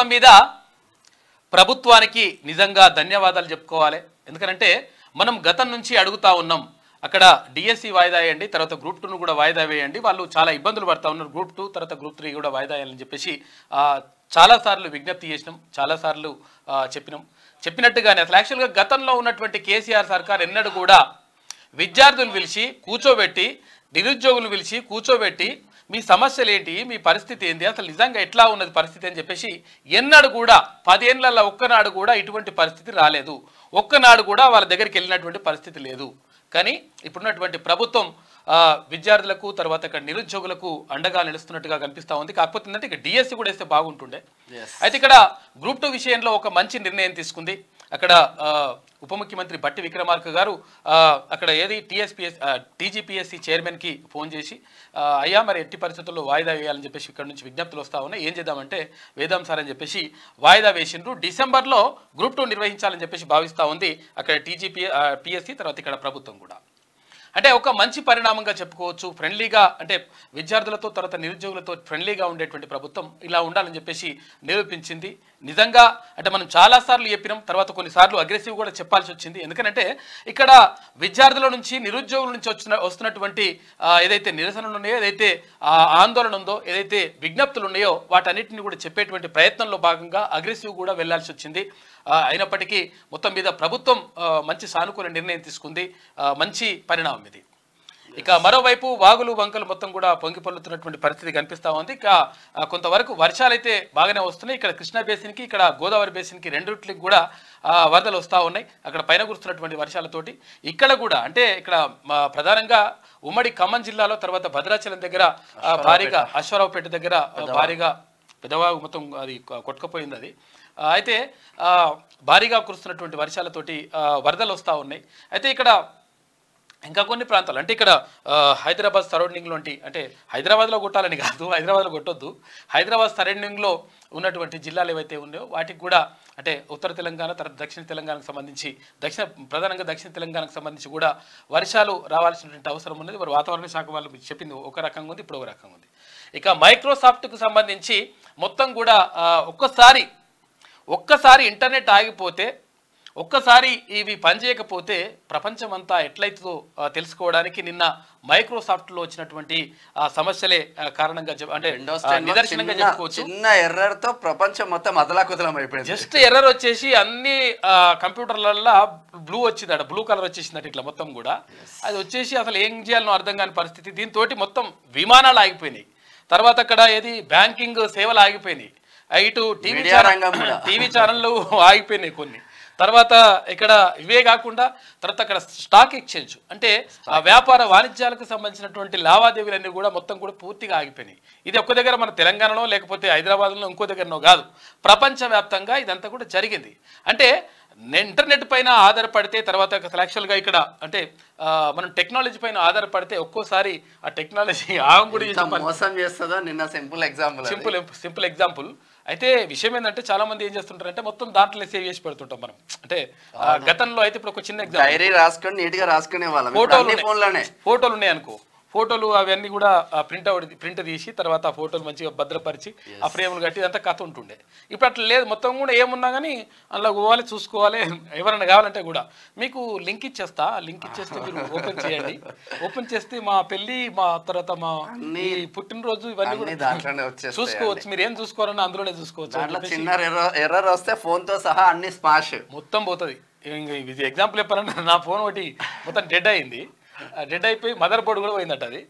మొత్తం మీద ప్రభుత్వానికి నిజంగా ధన్యవాదాలు చెప్పుకోవాలి. ఎందుకంటే మనం గతం నుంచి అడుగుతా ఉన్నాం, అక్కడ డిఎస్సి వాయిదా వేయండి, తర్వాత గ్రూప్ 2ను కూడా వాయిదా వేయండి, వాళ్ళు చాలా ఇబ్బందులు పడతా ఉన్నారు, గ్రూప్ 2 తర్వాత గ్రూప్ 3 కూడా వాయిదా వేయాలని చెప్పేసి చాలాసార్లు విజ్ఞప్తి చేసినాం, చాలాసార్లు చెప్పినట్టుగానే అసలు యాక్చువల్గా గతంలో ఉన్నటువంటి కేసీఆర్ సర్కార్ ఎన్నడూ కూడా విద్యార్థులు పిలిచి కూర్చోబెట్టి, నిరుద్యోగులు పిలిచి కూర్చోబెట్టి మీ సమస్యలు ఏంటి, మీ పరిస్థితి ఏంటి, అసలు నిజంగా ఎట్లా ఉన్నది పరిస్థితి అని చెప్పేసి ఎన్నడూ కూడా 10 ఏళ్లలో ఒక్కనాడు కూడా ఇటువంటి పరిస్థితి రాలేదు, ఒక్కనాడు కూడా వాళ్ళ దగ్గరికి వెళ్ళినటువంటి పరిస్థితి లేదు. కానీ ఇప్పుడున్నటువంటి ప్రభుత్వం విద్యార్థులకు తర్వాత ఇక్కడ నిరుద్యోగులకు అండగా నిలుస్తున్నట్టుగా కనిపిస్తూ ఉంది. కాకపోతే ఏంటంటే ఇక డిఎస్సి కూడా వేస్తే బాగుంటుండే. అయితే ఇక్కడ గ్రూప్ 2 విషయంలో ఒక మంచి నిర్ణయం తీసుకుంది. అక్కడ ఉప ముఖ్యమంత్రి బట్టి విక్రమార్క గారు అక్కడ ఏది టీజీపీఎస్సీ చైర్మన్కి ఫోన్ చేసి అయ్యా మరి ఎట్టి పరిస్థితుల్లో వాయిదా వేయాలని చెప్పేసి ఇక్కడ నుంచి విజ్ఞప్తులు వస్తూ ఉన్నాయి, ఏం చేద్దామంటే వేదాం సార్ అని చెప్పేసి వాయిదా వేసిండ్రు. డిసెంబర్లో గ్రూప్ 2 నిర్వహించాలని చెప్పేసి భావిస్తూ ఉంది అక్కడ టీజీపీఎస్సీ తర్వాత ఇక్కడ ప్రభుత్వం కూడా. అంటే ఒక మంచి పరిణామంగా చెప్పుకోవచ్చు. ఫ్రెండ్లీగా అంటే విద్యార్థులతో తర్వాత నిరుద్యోగులతో ఫ్రెండ్లీగా ఉండేటువంటి ప్రభుత్వం ఇలా ఉండాలని చెప్పేసి నిరూపించింది. నిజంగా అంటే మనం చాలాసార్లు చెప్పినాం, తర్వాత కొన్నిసార్లు అగ్రెసివ్ కూడా చెప్పాల్సి వచ్చింది. ఎందుకంటే ఇక్కడ విద్యార్థుల నుంచి నిరుద్యోగుల నుంచి వస్తున్నటువంటి ఏదైతే నిరసనలు ఉన్నాయో, ఏదైతే ఆందోళన ఉందో, ఏదైతే విజ్ఞప్తులు ఉన్నాయో వాటన్నిటిని కూడా చెప్పేటువంటి ప్రయత్నంలో భాగంగా అగ్రెసివ్ కూడా వెళ్లాల్సి వచ్చింది. అయినప్పటికీ మొత్తం మీద ప్రభుత్వం మంచి సానుకూల నిర్ణయం తీసుకుంది, మంచి పరిణామం ఇది. ఇక మరోవైపు వాగులు వంకలు మొత్తం కూడా పొంగి పొల్లుతున్నటువంటి పరిస్థితి కనిపిస్తూ ఉంది. ఇక కొంతవరకు వర్షాలు అయితే బాగానే వస్తున్నాయి. ఇక్కడ కృష్ణా బేసిన్కి ఇక్కడ గోదావరి బేసిన్కి రెండింటికి కూడా వరదలు వస్తూ ఉన్నాయి అక్కడ పైన కురుస్తున్నటువంటి వర్షాలతోటి. ఇక్కడ కూడా అంటే ఇక్కడ ప్రధానంగా ఉమ్మడి ఖమ్మం జిల్లాలో తర్వాత భద్రాచలం దగ్గర భారీగా అశ్వరావుపేట దగ్గర భారీగా పెద్దవాగు మొత్తం అది కొట్టుకుపోయింది. అది అయితే భారీగా కురుస్తున్నటువంటి వర్షాలతోటి వరదలు వస్తూ ఉన్నాయి. అయితే ఇక్కడ ఇంకా కొన్ని ప్రాంతాలు అంటే ఇక్కడ హైదరాబాద్ సరౌండింగ్లో అంటే హైదరాబాద్లో కొట్టాలని కాదు, హైదరాబాద్లో కొట్టొద్దు, హైదరాబాద్ సరౌండింగ్లో ఉన్నటువంటి జిల్లాలు ఏవైతే ఉన్నాయో వాటికి కూడా అంటే ఉత్తర తెలంగాణ తర్వాత దక్షిణ తెలంగాణకు సంబంధించి ప్రధానంగా దక్షిణ తెలంగాణకు సంబంధించి కూడా వర్షాలు రావాల్సినటువంటి అవసరం ఉన్నది. మరి వాతావరణ శాఖ వాళ్ళు చెప్పింది ఒక రకంగా ఉంది, ఇప్పుడు ఒక రకంగా ఉంది. ఇక మైక్రోసాఫ్ట్కు సంబంధించి మొత్తం కూడా ఒక్కసారి ఇంటర్నెట్ ఆగిపోతే, ఒక్కసారి ఇవి పనిచేయకపోతే ప్రపంచం అంతా ఎట్లయితుందో తెలుసుకోవడానికి నిన్న మైక్రోసాఫ్ట్లో వచ్చినటువంటి సమస్యలే కారణంగా అంటే నిదర్శనంగా చెప్పుకోవచ్చు. చిన్న ఎర్రర్ తో ప్రపంచం మొత్తం అదలాకుతలం అయిపోయింది. జస్ట్ ఎర్రర్ వచ్చేసి అన్ని కంప్యూటర్లలో బ్లూ వచ్చిందట, బ్లూ కలర్ వచ్చేసిందట ఇట్లా మొత్తం కూడా. అది వచ్చేసి అసలు ఏం చేయాలనో అర్థం కాని పరిస్థితి. దీంతో మొత్తం విమానాలు ఆగిపోయినాయి, తర్వాత అక్కడ ఏది బ్యాంకింగ్ సేవలు ఆగిపోయినాయి, ఇటు టీవీ ఛానళ్ళు ఆగిపోయినాయి కొన్ని, తర్వాత ఇక్కడ ఇవే కాకుండా తర్వాత అక్కడ స్టాక్ ఎక్స్చేంజ్ అంటే వ్యాపార వాణిజ్యాలకు సంబంధించినటువంటి లావాదేవీలన్నీ కూడా మొత్తం కూడా పూర్తిగా ఆగిపోయినాయి. ఇది ఒక్క దగ్గర మన తెలంగాణలో లేకపోతే హైదరాబాద్లో ఇంకో దగ్గరనో కాదు, ప్రపంచవ్యాప్తంగా ఇదంతా కూడా జరిగింది. అంటే ఇంటర్నెట్ పైన ఆధారపడితే తర్వాత యాక్చువల్గా ఇక్కడ అంటే మనం టెక్నాలజీ పైన ఆధారపడితే ఒక్కోసారి ఆ టెక్నాలజీ మోసం చేస్తుందో నిన్న సింపుల్ ఎగ్జాంపుల్. అయితే విషయం ఏంటంటే చాలా మంది ఏం చేస్తుంటారంటే మొత్తం దాంట్లో సేవ్ చేసి పెడుతుంటాం మనం. అంటే గతంలో అయితే ఇప్పుడు ఒక చిన్న ఎగ్జాంపుల్ నీట్ గా రాసుకునే వాళ్ళం, ఫోటోలు ఉన్నాయి అనుకో, ఫోటోలు అవన్నీ కూడా ప్రింట్ తీసి తర్వాత ఆ ఫోటోలు మంచిగా భద్రపరిచి ఆ ఫ్రేములు కట్టి ఇదంతా కథ ఉంటుండే. ఇప్పుడు అట్లా లేదు, మొత్తం కూడా ఏమున్నా కానీ అందులో పోవాలి, చూసుకోవాలి. ఎవరైనా కావాలంటే కూడా మీకు లింక్ ఇచ్చేస్తా, లింక్ ఇచ్చేస్తే మీరు ఓపెన్ చేయండి, ఓపెన్ చేస్తే మా పెళ్లి మా తర్వాత మా పుట్టినరోజు ఇవన్నీ కూడా చూసుకోవచ్చు. మీరు ఏం చూసుకోవాలన్నా అందులోనే చూసుకోవచ్చు. చిన్న ఎర్రర్ వస్తే ఫోన్ తో సహా అన్ని స్మాష్ మొత్తం పోతుంది. ఎగ్జాంపుల్ చెప్పాలంటే నా ఫోన్ ఒకటి మొత్తం డెడ్ అయింది, డెడ్ అయిపోయి మదర్ బోర్డు కూడా పోయిందట. అది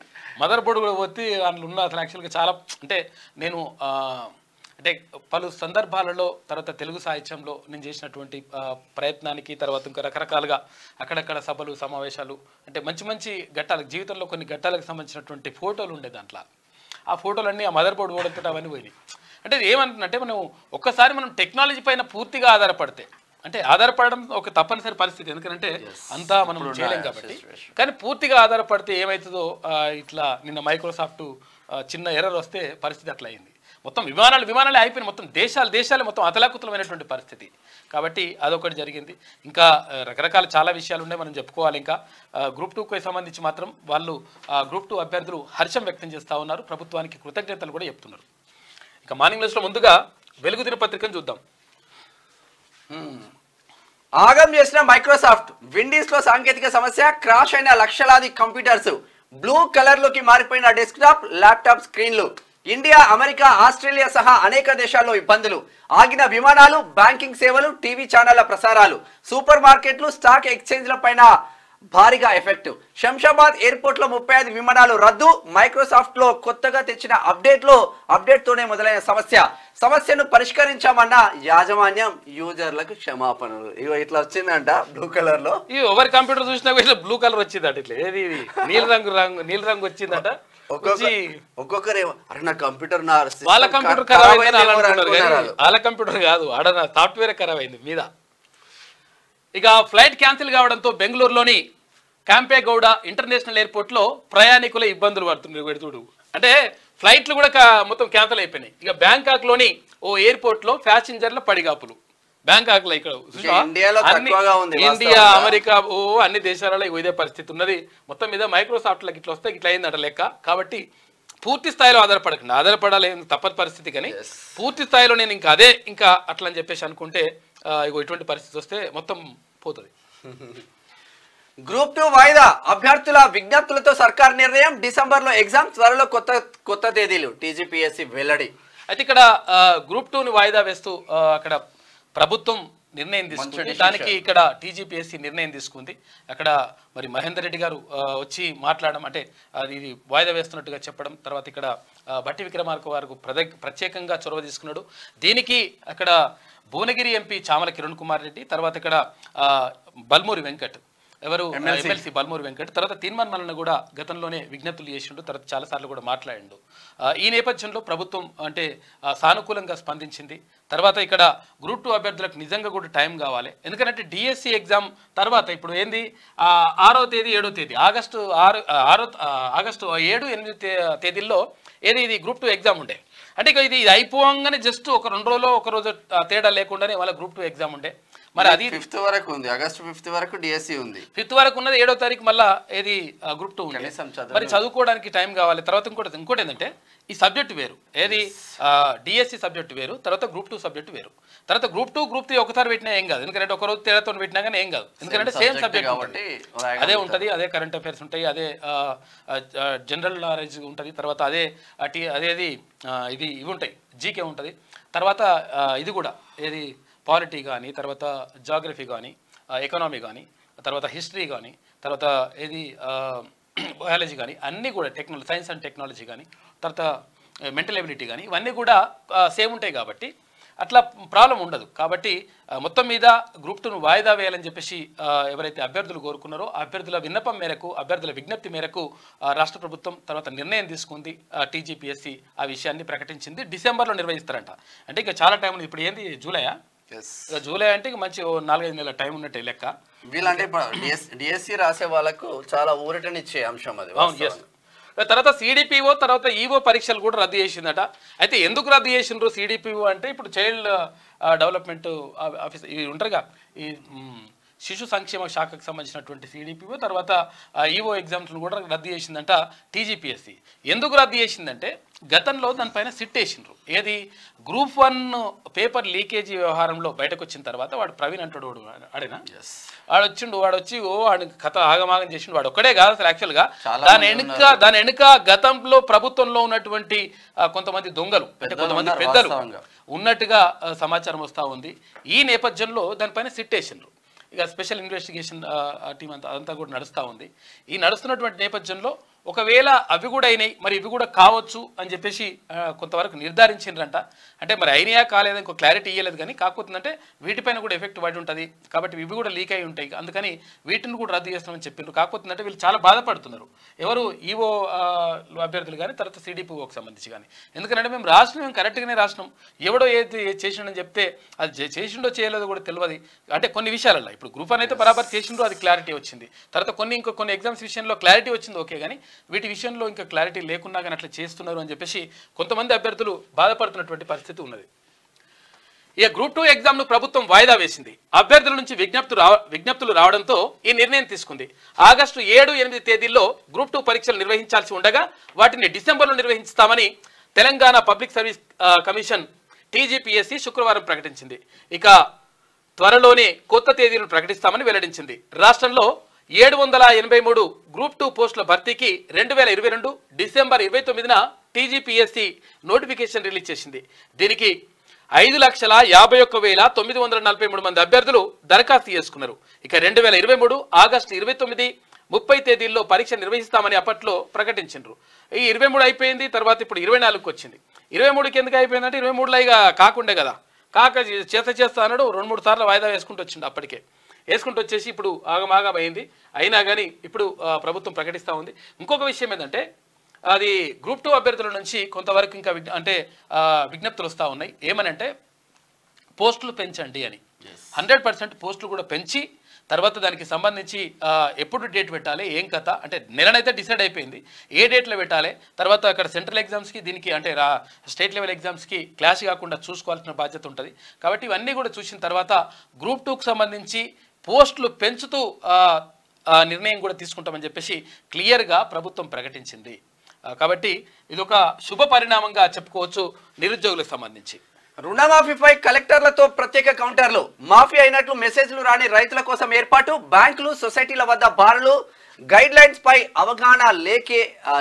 మదర్ బోర్డు కూడా పోతే అందులో ఉన్న అసలు యాక్చువల్గా చాలా అంటే నేను అంటే పలు సందర్భాలలో తర్వాత తెలుగు సాహిత్యంలో నేను చేసినటువంటి ప్రయత్నానికి తర్వాత ఇంకా రకరకాలుగా అక్కడక్కడ సభలు సమావేశాలు అంటే మంచి మంచి ఘట్టాలకు జీవితంలో కొన్ని ఘట్టాలకు సంబంధించినటువంటి ఫోటోలు ఉండే దాంట్లో. ఆ ఫోటోలన్నీ ఆ మదర్ బోర్డు పోవడంతో అవన్నీ పోయినాయి. అంటే ఏమంటుందంటే మనం ఒక్కసారి మనం టెక్నాలజీ పైన పూర్తిగా ఆధారపడితే అంటే ఆధారపడడం ఒక తప్పనిసరి పరిస్థితి, ఎందుకంటే అంతా మనం చేయలేం కాబట్టి. కానీ పూర్తిగా ఆధారపడితే ఏమవుతుందో ఇట్లా నిన్న మైక్రోసాఫ్ట్ చిన్న ఎర్రర్ వస్తే పరిస్థితి అట్లా అయింది. మొత్తం విమానాలే అయిపోయినాయి, మొత్తం దేశాలే మొత్తం అతలాకుతలమైనటువంటి పరిస్థితి. కాబట్టి అదొకటి జరిగింది. ఇంకా రకరకాల చాలా విషయాలు ఉన్నాయి, మనం చెప్పుకోవాలి. ఇంకా గ్రూప్ 2కి సంబంధించి మాత్రం వాళ్ళు గ్రూప్ 2 అభ్యర్థులు హర్షం వ్యక్తం చేస్తూ ఉన్నారు, ప్రభుత్వానికి కృతజ్ఞతలు కూడా చెప్తున్నారు. ఇక మార్నింగ్ న్యూస్లో ముందుగా వెలుగు దినపత్రికను చూద్దాం. ఆగం చేసిన మైక్రోసాఫ్ట్, విండీస్ లో సాంకేతిక సమస్య, క్రాష్ అయిన లక్షలాది కంప్యూటర్స్, బ్లూ కలర్ లోకి మారిపోయిన డెస్క్టాప్ ల్యాప్టాప్ స్క్రీన్లు, ఇండియా అమెరికా ఆస్ట్రేలియా సహా అనేక దేశాల్లో ఇబ్బందులు, ఆగిన విమానాలు, బ్యాంకింగ్ సేవలు, టీవీ ఛానళ్ల ప్రసారాలు, సూపర్ మార్కెట్లు, స్టాక్ ఎక్స్చేంజ్ల పైన భారీగా ఎఫెక్ట్, శంషాబాద్ ఎయిర్పోర్ట్ లో 35 విమానాలు రద్దు, మైక్రోసాఫ్ట్ లో కొత్తగా తెచ్చిన అప్డేట్ తోనే మొదలైన సమస్యను పరిష్కరించామన్న యాజమాన్యం, యూజర్లకు క్షమాపణలు. ఇగో ఇట్లా వచ్చిందంట బ్లూ కలర్ లో. ఈ ఎవరి కంప్యూటర్ చూసినా ఇట్లా బ్లూ కలర్ వచ్చిందట, ఇట్లా ఏది నీల రంగు వచ్చిందట. ఒక్కొక్కరు అరే నా కంప్యూటర్ వాళ్ళ కంప్యూటర్ ఖరాబ్ అయింది, వాళ్ళ కంప్యూటర్ కాదు, ఆడ సాఫ్ట్వేర్ ఖరాబ్ అయింది మీద. ఇక ఫ్లైట్ క్యాన్సిల్ కావడంతో బెంగళూరులోని క్యాంపేగౌడ ఇంటర్నేషనల్ ఎయిర్పోర్ట్లో ప్రయాణికుల ఇబ్బందులు పడుతున్నారు. అంటే ఫ్లైట్లు కూడా మొత్తం క్యాన్సిల్ అయిపోయినాయి. ఇక బ్యాంకాక్లోని ఓ ఎయిర్పోర్ట్లో ప్యాసింజర్ల పడిగాపులు. బ్యాంకాక్లో ఇక్కడ ఇండియా అమెరికా అన్ని దేశాలలో ఇదే పరిస్థితి ఉన్నది. మొత్తం మీద మైక్రోసాఫ్ట్లకు ఇట్లా వస్తే ఇట్లా అయిందట లెక్క. కాబట్టి పూర్తి స్థాయిలో ఆధారపడాలి తప్పని పరిస్థితి, కానీ పూర్తి స్థాయిలో నేను ఇంకా అట్లా అని చెప్పేసి అనుకుంటే ఇటువంటి పరిస్థితి వస్తే మొత్తం పోతుంది. గ్రూప్ 2 వాయిదా, అభ్యర్థుల విజ్ఞప్తులతో సర్కార్ నిర్ణయం, డిసెంబర్ లో ఎగ్జామ్, త్వరలో కొత్త తేదీలు, టీజీపీఎస్సీ వెల్లడి. అయితే ఇక్కడ గ్రూప్ 2ని వాయిదా వేస్తూ అక్కడ ప్రభుత్వం నిర్ణయం తీసుకుంది. దానికి ఇక్కడ టీజీపీఎస్సీ నిర్ణయం తీసుకుంది. అక్కడ మరి మహేందర్ రెడ్డి గారు వచ్చి మాట్లాడడం, అంటే ఇది వాయిదా వేస్తున్నట్టుగా చెప్పడం, తర్వాత ఇక్కడ బట్టి విక్రమార్క వారు ప్రత్యేకంగా చొరవ తీసుకున్నాడు. దీనికి అక్కడ భువనగిరి ఎంపీ చామల కిరణ్ కుమార్ రెడ్డి, తర్వాత ఇక్కడ బల్మూరి వెంకట్, ఎవరు ఎమ్మెల్సీ బల్మూరి వెంకట్, తర్వాత తీన్మాన్ మల్లన్న కూడా గతంలోనే విజ్ఞప్తులు చేసిండు, తర్వాత చాలాసార్లు కూడా మాట్లాడిండు. ఈ నేపథ్యంలో ప్రభుత్వం అంటే సానుకూలంగా స్పందించింది. తర్వాత ఇక్కడ గ్రూప్ 2 అభ్యర్థులకు నిజంగా కూడా టైం కావాలి. ఎందుకంటే డిఎస్సి ఎగ్జామ్ తర్వాత ఇప్పుడు ఏంది 6వ తేదీ 7వ తేదీ ఆగస్టు 7, 8 తేదీల్లో ఇది గ్రూప్ 2 ఎగ్జామ్ ఉండే. అంటే ఇక ఇది అయిపోగానే జస్ట్ ఒక 2 రోజులో ఒక రోజు తేడా లేకుండానే వాళ్ళ గ్రూప్ 2 ఎగ్జామ్ ఉండే. మరి అది 5th వరకు ఉంది, ఆగస్టు 5th వరకు డిఎస్సి ఉంది, 5th వరకు ఉన్నది, 7వ తారీఖు మళ్ళీ గ్రూప్ 2 ఉంది. మరి చదువుకోవడానికి టైం కావాలి. తర్వాత ఇంకోటి ఏంటంటే ఈ సబ్జెక్ట్ వేరు, డిఎస్సి సబ్జెక్ట్ వేరు, తర్వాత గ్రూప్ 2 సబ్జెక్ట్ వేరు. తర్వాత గ్రూప్ 2 గ్రూప్ 3 ఒకసారి పెట్టినా ఏం కాదు, ఎందుకంటే ఒక రోజు తేడాతో పెట్టినా కానీ ఏం కాదు, ఎందుకంటే సేమ్ సబ్జెక్ట్ కాబట్టి అదే ఉంటుంది, అదే కరెంట్ అఫైర్స్ ఉంటాయి, అదే జనరల్ నాలెడ్జ్ ఉంటుంది, తర్వాత అదేది ఇవి ఉంటాయి, జీకే ఉంటుంది, తర్వాత ఇది కూడా పాలిటీ కానీ, తర్వాత జాగ్రఫీ కానీ, ఎకనామీ కానీ, తర్వాత హిస్టరీ కానీ, తర్వాత బయాలజీ కానీ, అన్నీ కూడా సైన్స్ అండ్ టెక్నాలజీ కానీ, తర్వాత మెంటల్ ఎబిలిటీ కానీ, ఇవన్నీ కూడా సేమ్ ఉంటాయి కాబట్టి అట్లా ప్రాబ్లం ఉండదు. కాబట్టి మొత్తం మీద గ్రూప్ 2ను వాయిదా వేయాలని చెప్పేసి ఎవరైతే అభ్యర్థులు కోరుకున్నారో అభ్యర్థుల విన్నపం మేరకు, అభ్యర్థుల విజ్ఞప్తి మేరకు రాష్ట్ర ప్రభుత్వం తర్వాత నిర్ణయం తీసుకుంది. టీజీపీఎస్సీ ఆ విషయాన్ని ప్రకటించింది. డిసెంబర్లో నిర్వహిస్తారంట. అంటే ఇక చాలా టైం ఉంది. ఇప్పుడు ఏంది జూలైయా? జూలై అంటే మంచి 4-5 నెలల టైం ఉన్నట్టే లెక్క. వీళ్ళంటే డిఎస్సి రాసే వాళ్ళకు చాలా ఊరటనిచ్చే అంశం అది. తర్వాత సిడిపిఓ తర్వాత ఈఓ పరీక్షలు కూడా రద్దు చేసిందట. అయితే ఎందుకు రద్దు చేసిండ్రు సిడిపిఓ అంటే ఇప్పుడు చైల్డ్ డెవలప్మెంట్ ఆఫీసర్ ఇవి ఉంటారుగా, ఈ శిశు సంక్షేమ శాఖకు సంబంధించినటువంటి సిడిపిఓ తర్వాత ఈఓ ఎగ్జామ్స్ను కూడా రద్దు చేసిందంట టీజీపీఎస్సీ. ఎందుకు రద్దు చేసిందంటే గతంలో దానిపైన సిట్ వేసిండ్రు. గ్రూప్ 1 పేపర్ లీకేజీ వ్యవహారంలో బయటకు వచ్చిన తర్వాత వాడు ప్రవీణ్ అంటాడు, ఆడేనా వాడు వచ్చి కథ ఆగమాగం చేసిండు. వాడు ఒక్కడే కాదు అసలు, యాక్చువల్గా దాని వెనుక గతంలో ప్రభుత్వంలో ఉన్నటువంటి కొంతమంది దొంగలు, అంటే కొంతమంది పెద్దలు ఉన్నట్టుగా సమాచారం వస్తూ ఉంది. ఈ నేపథ్యంలో దానిపైన సిట్ వేసిండ్రు. ఇక స్పెషల్ ఇన్వెస్టిగేషన్ టీం అంతా కూడా నడుస్తూ ఉంది. ఈ నడుస్తున్నటువంటి నేపథ్యంలో ఒకవేళ అవి కూడా అయినాయి, మరి ఇవి కూడా కావచ్చు అని చెప్పేసి కొంతవరకు నిర్ధారించిండ్రంట. అంటే మరి అయినాయా కాలేదా ఇంకో క్లారిటీ ఇవ్వలేదు, కానీ కాకపోతుందంటే వీటిపైన కూడా ఎఫెక్ట్ పడి ఉంటుంది కాబట్టి ఇవి కూడా లీక్ అయి ఉంటాయి, అందుకని వీటిని కూడా రద్దు చేస్తామని చెప్పిండ్రు. కాకపోతుందంటే వీళ్ళు చాలా బాధపడుతున్నారు, ఎవరు ఈఓ అభ్యర్థులు కానీ తర్వాత సిడిపిఓకి సంబంధించి కానీ. ఎందుకంటే మేము కరెక్ట్గానే రాసినాం, ఎవడో ఏది చేసిండని చెప్తే అది చేసిండో చేయలేదో కూడా తెలియదు. అంటే కొన్ని విషయాలలో ఇప్పుడు గ్రూప్ 1 అయితే బరాబర్ చేసిండో అది క్లారిటీ వచ్చింది, తర్వాత కొన్ని ఎగ్జామ్స్ విషయంలో క్లారిటీ వచ్చింది ఓకే, కానీ వీటి విషయంలో ఇంకా క్లారిటీ లేకున్నా కానీ అట్లా చేస్తున్నారు అని చెప్పేసి కొంతమంది అభ్యర్థులు బాధపడుతున్నటువంటి పరిస్థితి ఉన్నది. ఇక గ్రూప్ 2 ఎగ్జామ్ను ప్రభుత్వం వాయిదా వేసింది. అభ్యర్థుల నుంచి విజ్ఞప్తులు రావడంతో ఈ నిర్ణయం తీసుకుంది. ఆగస్టు 7, 8 తేదీల్లో గ్రూప్ 2 పరీక్షలు నిర్వహించాల్సి ఉండగా వాటిని డిసెంబర్లో నిర్వహిస్తామని Telangana public service commission TGPSC శుక్రవారం ప్రకటించింది. ఇక త్వరలోనే కొత్త తేదీలను ప్రకటిస్తామని వెల్లడించింది. రాష్ట్రంలో 783 గ్రూప్ 2 పోస్టుల భర్తీకి 2022 డిసెంబర్ 29న టీజీపీఎస్సీ నోటిఫికేషన్ రిలీజ్ చేసింది. దీనికి 5,51,943 మంది అభ్యర్థులు దరఖాస్తు చేసుకున్నారు. ఇక 2023 ఆగస్టు 29, 30 తేదీల్లో పరీక్ష నిర్వహిస్తామని అప్పట్లో ప్రకటించారు. ఈ 23 అయిపోయింది, తర్వాత ఇప్పుడు 24కి వచ్చింది. 23కి ఎందుకు అయిపోయిందంటే 23లో ఇక కాకుండే కదా, కాక చేస్తా అన్నాడు. 2-3 సార్లు వాయిదా వేసుకుంటూ వచ్చిండు. అప్పటికే వేసుకుంటూ వచ్చేసి ఇప్పుడు ఆగమాగం అయింది. అయినా కానీ ఇప్పుడు ప్రభుత్వం ప్రకటిస్తూ ఉంది. ఇంకొక విషయం ఏంటంటే అది గ్రూప్ 2 అభ్యర్థుల నుంచి కొంతవరకు ఇంకా విజ్ఞప్తులు వస్తూ ఉన్నాయి. ఏమనంటే పోస్టులు పెంచండి అని. 100% పోస్టులు కూడా పెంచి తర్వాత దానికి సంబంధించి ఎప్పుడు డేట్ పెట్టాలి, ఏం కథ అంటే నెలనైతే డిసైడ్ అయిపోయింది. ఏ డేట్లో పెట్టాలి, తర్వాత అక్కడ సెంట్రల్ ఎగ్జామ్స్కి దీనికి అంటే స్టేట్ లెవెల్ ఎగ్జామ్స్కి క్లాష్ కాకుండా చూసుకోవాల్సిన బాధ్యత ఉంటుంది. కాబట్టి ఇవన్నీ కూడా చూసిన తర్వాత గ్రూప్ 2కి సంబంధించి పోస్టులు పెంచుతూ నిర్ణయం కూడా తీసుకుంటామని చెప్పేసి క్లియర్గా ప్రభుత్వం ప్రకటించింది. కాబట్టి ఇదొక శుభ పరిణామంగా చెప్పుకోవచ్చు నిరుద్యోగులకు సంబంధించి. రుణమాఫీపై కలెక్టర్లతో ప్రత్యేక కౌంటర్లు. మాఫీ అయినట్లు మెసేజ్లు రాని రైతుల కోసం ఏర్పాటు. బ్యాంకులు, సొసైటీల వద్ద బారులు. గైడ్ లైన్స్ పై అవగాహన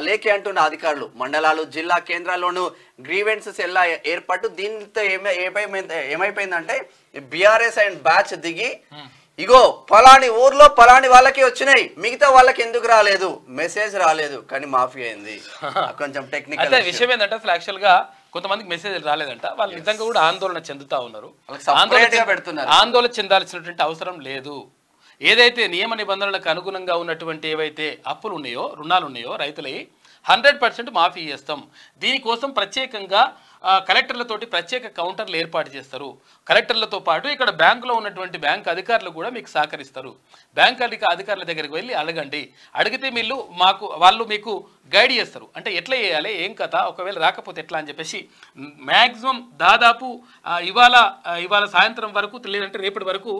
లేకే అంటున్న అధికారులు. మండలాలు, జిల్లా కేంద్రాల్లోనూ గ్రీవెన్స్ సెల్ ఏర్పాటు. దీంతో ఏమైపోయిందంటే బీఆర్ఎస్ అండ్ బ్యాచ్ దిగి ఇగో ఫలాని ఊర్లో ఫలాని వాళ్ళకి వచ్చినాయి, మిగతా వాళ్ళకి ఎందుకు రాలేదు, మెసేజ్ రాలేదు కానీ మాఫీ అయింది. కొంచెం టెక్నికల్ విషయం ఏంటంటే అసలు యాక్చువల్ గా కొంతమందికి మెసేజ్ రాలేదంట. వాళ్ళు నిజంగా కూడా ఆందోళన చెందుతా ఉన్నారు. ఆందోళన చెందాల్సినటువంటి అవసరం లేదు. ఏదైతే నియమ నిబంధనలకు అనుగుణంగా ఉన్నటువంటి ఏవైతే అప్పులు ఉన్నాయో, రుణాలు ఉన్నాయో రైతులై 100% మాఫీ చేస్తాం. దీనికోసం ప్రత్యేకంగా కలెక్టర్లతోటి ప్రత్యేక కౌంటర్లు ఏర్పాటు చేస్తారు. కలెక్టర్లతో పాటు ఇక్కడ బ్యాంకులో ఉన్నటువంటి బ్యాంక్ అధికారులు కూడా మీకు సహకరిస్తారు. బ్యాంక్ అధికారుల దగ్గరికి వెళ్ళి అడగండి. అడిగితే వాళ్ళు మీకు గైడ్ చేస్తారు. అంటే ఎట్లా చేయాలి, ఏం కథ, ఒకవేళ రాకపోతే ఎట్లా అని చెప్పేసి మ్యాక్సిమం దాదాపు ఇవాళ సాయంత్రం వరకు లేదంటే రేపటి వరకు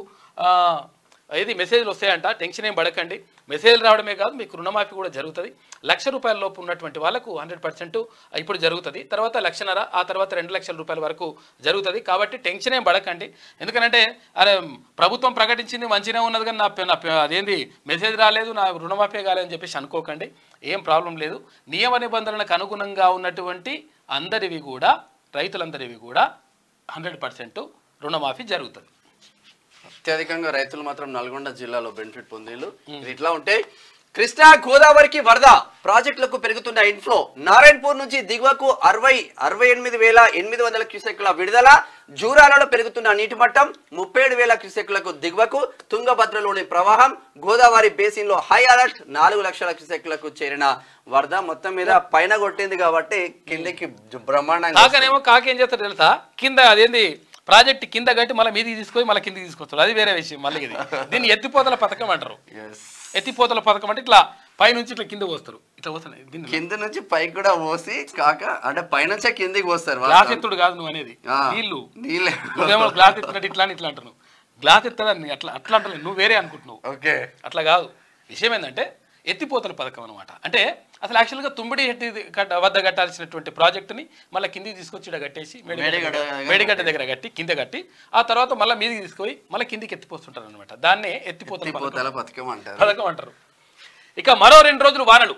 ఏది మెసేజ్లు వస్తాయంట. టెన్షన్ ఏం పడకండి. మెసేజ్లు రావడమే కాదు, మీకు రుణమాఫీ కూడా జరుగుతుంది. ₹1,00,000 లోపు ఉన్నటువంటి వాళ్ళకు 100% ఇప్పుడు జరుగుతుంది. తర్వాత 1,50,000, ఆ తర్వాత ₹2,00,000 వరకు జరుగుతుంది. కాబట్టి టెన్షన్ ఏం పడకండి. ఎందుకంటే అరే ప్రభుత్వం ప్రకటించింది మంచిగా ఉన్నది కానీ నా అదేంది మెసేజ్ రాలేదు, నా రుణమాఫీ కాలేదని చెప్పేసి అనుకోకండి. ఏం ప్రాబ్లం లేదు. నియమ నిబంధనలకు అనుగుణంగా ఉన్నటువంటి అందరివి కూడా, రైతులందరివి కూడా 100% రుణమాఫీ జరుగుతుంది. అత్యధికంగా రైతులు మాత్రం నల్గొండ జిల్లాలో బెనిఫిట్ పొందేలు. ఇట్లా ఉంటే కృష్ణా గోదావరికి వరద, ప్రాజెక్టులకు పెరుగుతున్న ఇన్ఫ్లో. నారాయణపూర్ నుంచి దిగువకు 68,800 క్యూసెక్ల విడుదల. జూరాలలో పెరుగుతున్న నీటి మట్టం 37,000 క్యూసెక్లకు దిగువకు. తుంగభద్రలోని ప్రవాహం. గోదావరి బేసిన్ లో హై అలర్ట్. 4 లక్షల క్యూసెక్లకు చేరిన వరద. మొత్తం మీద పైన కొట్టింది కాబట్టి కిందకి బ్రహ్మాండంగా. కాకేం చేస్తారు తెలుసా, కింద అదేంది ప్రాజెక్ట్ కింద కట్టి మళ్ళీ మీదికి తీసుకొని మళ్ళీ కిందికి తీసుకొస్తారు. అది వేరే విషయం. మళ్ళీ ఇది దీన్ని ఎత్తిపోతల పథకం అంటారు. ఎత్తిపోతల పథకం అంటే ఇట్లా పైనుంచి ఇట్లా కింద పోస్తారు. ఇట్లా పోస్తాను కింద నుంచి పైకి కూడా పోసి కాక అంటే పైనుంచే కిందికి పోస్తారు. గ్లాస్ ఎత్తుడు కాదు నువ్వు అనేది, నీళ్ళేమో గ్లాస్ ఎత్తున్నట్టు ఇట్లా ఇట్లా అంటున్నావు. గ్లాస్ ఎత్తదని అట్లా అంటలేదు, నువ్వు వేరే అనుకుంటున్నావు. ఓకే, అట్లా కాదు. విషయం ఏంటంటే ఎత్తిపోతల పథకం అనమాట. అంటే అసలు యాక్చువల్గా తుమ్మిడి హెట్టి వద్ద కట్టాల్సినటువంటి ప్రాజెక్టుని మళ్ళీ కిందికి తీసుకొచ్చి ఇక్కడ కట్టేసి మేడిగడ్డ దగ్గర కట్టి కింద కట్టి ఆ తర్వాత మళ్ళీ మీదికి తీసుకొని మళ్ళీ కిందికి ఎత్తిపోతుంటారు అనమాట. దాన్నే ఎత్తిపోతల పథకం అంటారు. ఇక మరో 2 రోజులు వానలు.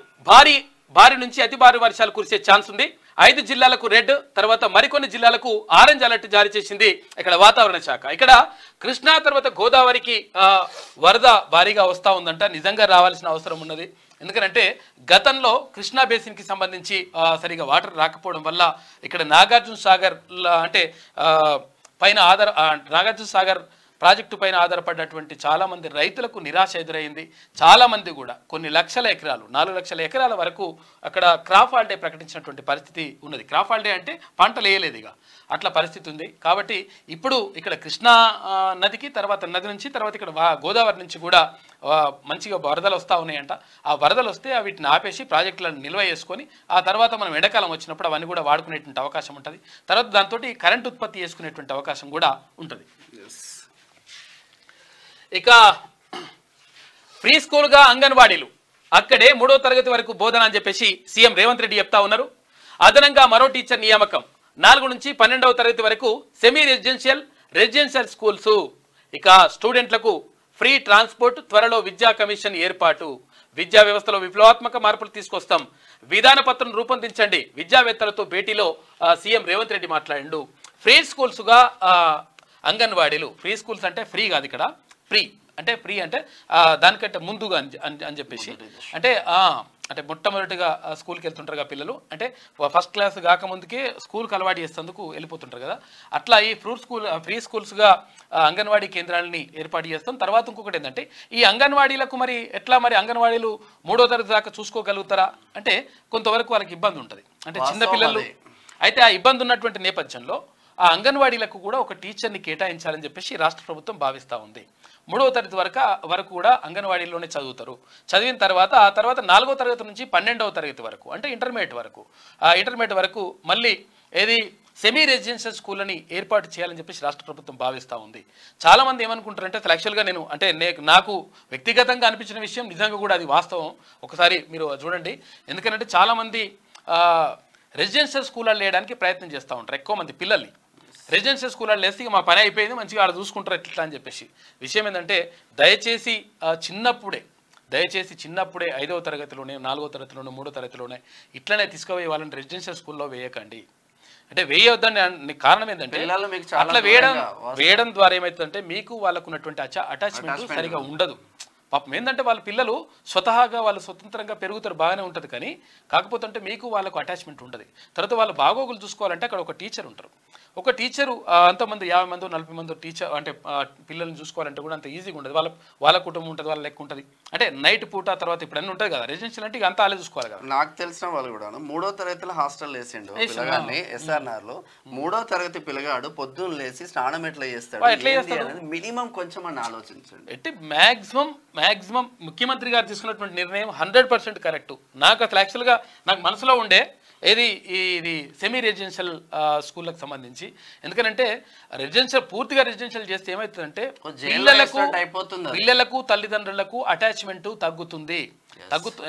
భారీ నుంచి అతి భారీ వర్షాలు కురిసే ఛాన్స్ ఉంది. 5 జిల్లాలకు రెడ్, తర్వాత మరికొన్ని జిల్లాలకు ఆరెంజ్ అలర్ట్ జారీ చేసింది ఇక్కడ వాతావరణ శాఖ. ఇక్కడ కృష్ణా తర్వాత గోదావరికి వరద భారీగా వస్తూ ఉందంట. నిజంగా రావాల్సిన అవసరం ఉన్నది. ఎందుకంటే గతంలో కృష్ణా బేసిన్కి సంబంధించి సరిగా వాటర్ రాకపోవడం వల్ల ఇక్కడ నాగార్జున సాగర్ అంటే పైన నాగార్జున సాగర్ ప్రాజెక్టు పైన ఆధారపడినటువంటి చాలామంది రైతులకు నిరాశ ఎదురైంది. చాలామంది కూడా కొన్ని లక్షల ఎకరాలు, 4 లక్షల ఎకరాల వరకు అక్కడ క్రాప్ హాలిడే ప్రకటించినటువంటి పరిస్థితి ఉన్నది. క్రాప్ హాలిడే అంటే పంటలు వేయలేదు ఇక, అట్లా పరిస్థితి ఉంది. కాబట్టి ఇప్పుడు ఇక్కడ కృష్ణా నదికి తర్వాత నది నుంచి తర్వాత ఇక్కడ గోదావరి నుంచి కూడా మంచిగా వరదలు వస్తూ ఉన్నాయంట. ఆ వరదలు వస్తే వీటిని ఆపేసి ప్రాజెక్టులను నిల్వ చేసుకొని ఆ తర్వాత మనం ఎండాకాలం వచ్చినప్పుడు అవన్నీ కూడా వాడుకునేటువంటి అవకాశం ఉంటుంది. తర్వాత దాంతో కరెంట్ ఉత్పత్తి చేసుకునేటువంటి అవకాశం కూడా ఉంటుంది. ఇక ఫ్రీ స్కూల్గా అంగన్వాడీలు అక్కడే 3వ తరగతి వరకు బోధన అని చెప్పేసి సీఎం రేవంత్ రెడ్డి చెప్తా ఉన్నారు. అదనంగా మరో టీచర్ నియామకం. 4 నుంచి 12వ తరగతి వరకు సెమీ రెసిడెన్షియల్ స్కూల్స్. ఇక స్టూడెంట్లకు ఫ్రీ ట్రాన్స్పోర్ట్, త్వరలో విద్యా కమిషన్ ఏర్పాటు. విద్యా వ్యవస్థలో విప్లవాత్మక మార్పులు తీసుకొస్తాం, విధాన పత్రం రూపొందించండి. విద్యావేత్తలతో భేటీలో సీఎం రేవంత్ రెడ్డి మాట్లాడిండు. ఫ్రీ స్కూల్స్గా అంగన్వాడీలు, ఫ్రీ స్కూల్స్ అంటే ఫ్రీ కాదు, ఇక్కడ ఫ్రీ అంటే దానికంటే ముందుగా అని చెప్పేసి అంటే మొట్టమొదటిగా స్కూల్కి వెళ్తుంటారు కదా పిల్లలు, అంటే ఫస్ట్ క్లాస్ కాకముందుకే స్కూల్కి అలవాటు చేసేందుకు వెళ్ళిపోతుంటారు కదా, అట్లా ఈ ఫ్రీ స్కూల్స్గా అంగన్వాడీ కేంద్రాలని ఏర్పాటు చేస్తాం. తర్వాత ఇంకొకటి ఏంటంటే ఈ అంగన్వాడీలకు మరి ఎట్లా మరి అంగన్వాడీలు 3వ తరగతి దాకా చూసుకోగలుగుతారా అంటే కొంతవరకు వాళ్ళకి ఇబ్బంది ఉంటుంది, అంటే చిన్నపిల్లలు. అయితే ఆ ఇబ్బంది ఉన్నటువంటి నేపథ్యంలో ఆ అంగన్వాడీలకు కూడా ఒక టీచర్ని కేటాయించాలని చెప్పేసి రాష్ట్ర ప్రభుత్వం భావిస్తూ ఉంది. 3వ తరగతి వరకు కూడా అంగన్వాడీలోనే చదువుతారు. చదివిన తర్వాత ఆ తర్వాత 4వ తరగతి నుంచి 12వ తరగతి వరకు అంటే ఇంటర్మీడియట్ వరకు మళ్ళీ ఏది సెమీ రెసిడెన్షియల్ స్కూల్ అని ఏర్పాటు చేయాలని చెప్పేసి రాష్ట్ర ప్రభుత్వం భావిస్తూ ఉంది. చాలామంది ఏమనుకుంటారంటే అసలు యాక్చువల్గా నాకు వ్యక్తిగతంగా అనిపించిన విషయం నిజంగా కూడా అది వాస్తవం. ఒకసారి మీరు చూడండి, ఎందుకంటే చాలామంది రెసిడెన్షియల్ స్కూల్లో వేయడానికి ప్రయత్నం చేస్తూ ఉంటారు. ఎక్కువ మంది పిల్లల్ని రెసిడెన్షియల్ స్కూల్లో వేస్తే మా పని అయిపోయింది, మంచిగా ఆడ చూసుకుంటారు ఎట్లా అని చెప్పేసి. విషయం ఏంటంటే దయచేసి చిన్నప్పుడే 5వ తరగతిలోనే 4వ తరగతిలోనే 3వ తరగతిలోనే ఇట్లనే తీసుకుపోయి వాళ్ళని రెసిడెన్షియల్ స్కూల్లో వేయకండి. అంటే వేయొద్దని కారణం ఏంటంటే అట్లా వేయడం ద్వారా ఏమవుతుందంటే మీకు వాళ్ళకు ఉన్నటువంటి అటాచ్మెంట్ సరిగా ఉండదు. పాపం ఏంటంటే వాళ్ళ పిల్లలు స్వతహాగా వాళ్ళు స్వతంత్రంగా పెరుగుతారు, బాగానే ఉంటుంది, కానీ కాకపోతే మీకు వాళ్ళకు అటాచ్మెంట్ ఉండదు. తర్వాత వాళ్ళ బాగోగులు చూసుకోవాలంటే అక్కడ ఒక టీచర్ ఉంటారు. ఒక టీచరు అంతమంది 50 మంది 40 మంది టీచర్ అంటే పిల్లల్ని చూసుకోవాలంటే కూడా అంత ఈజీగా ఉండదు. వాళ్ళ కుటుంబం ఉంటుంది, వాళ్ళ లెక్క ఉంటుంది. అంటే నైట్ పూట తర్వాత ఇప్పుడు అన్నీ ఉంటుంది కదా, రెసిడెన్షియల్ అంటే అంతా అలా చూసుకోవాలి కదా. నాకు తెలిసిన వాళ్ళు కూడా 3వ తరగతిలో హాస్టల్ వేసిండు పిల్లగాన్ని SRNR లో. 3వ తరగతి పిల్లగాడు పొద్దున్న లేచి స్నానం ఎట్లా చేస్తాడు మినిమం కొంచెం అని ఆలోచించండి. అంటే మ్యాక్సిమం ముఖ్యమంత్రి గారు తీసుకున్నటువంటి నిర్ణయం 100% కరెక్ట్. నాకు అసలు యాక్చువల్గా నాకు మనసులో ఉండే ఇది సెమీ రెసిడెన్షియల్ స్కూళ్ళకి సంబంధించి. ఎందుకంటే పూర్తిగా రెసిడెన్షియల్ చేస్తే ఏమవుతుందంటే పిల్లలకు తల్లిదండ్రులకు అటాచ్మెంట్ తగ్గుతుంది.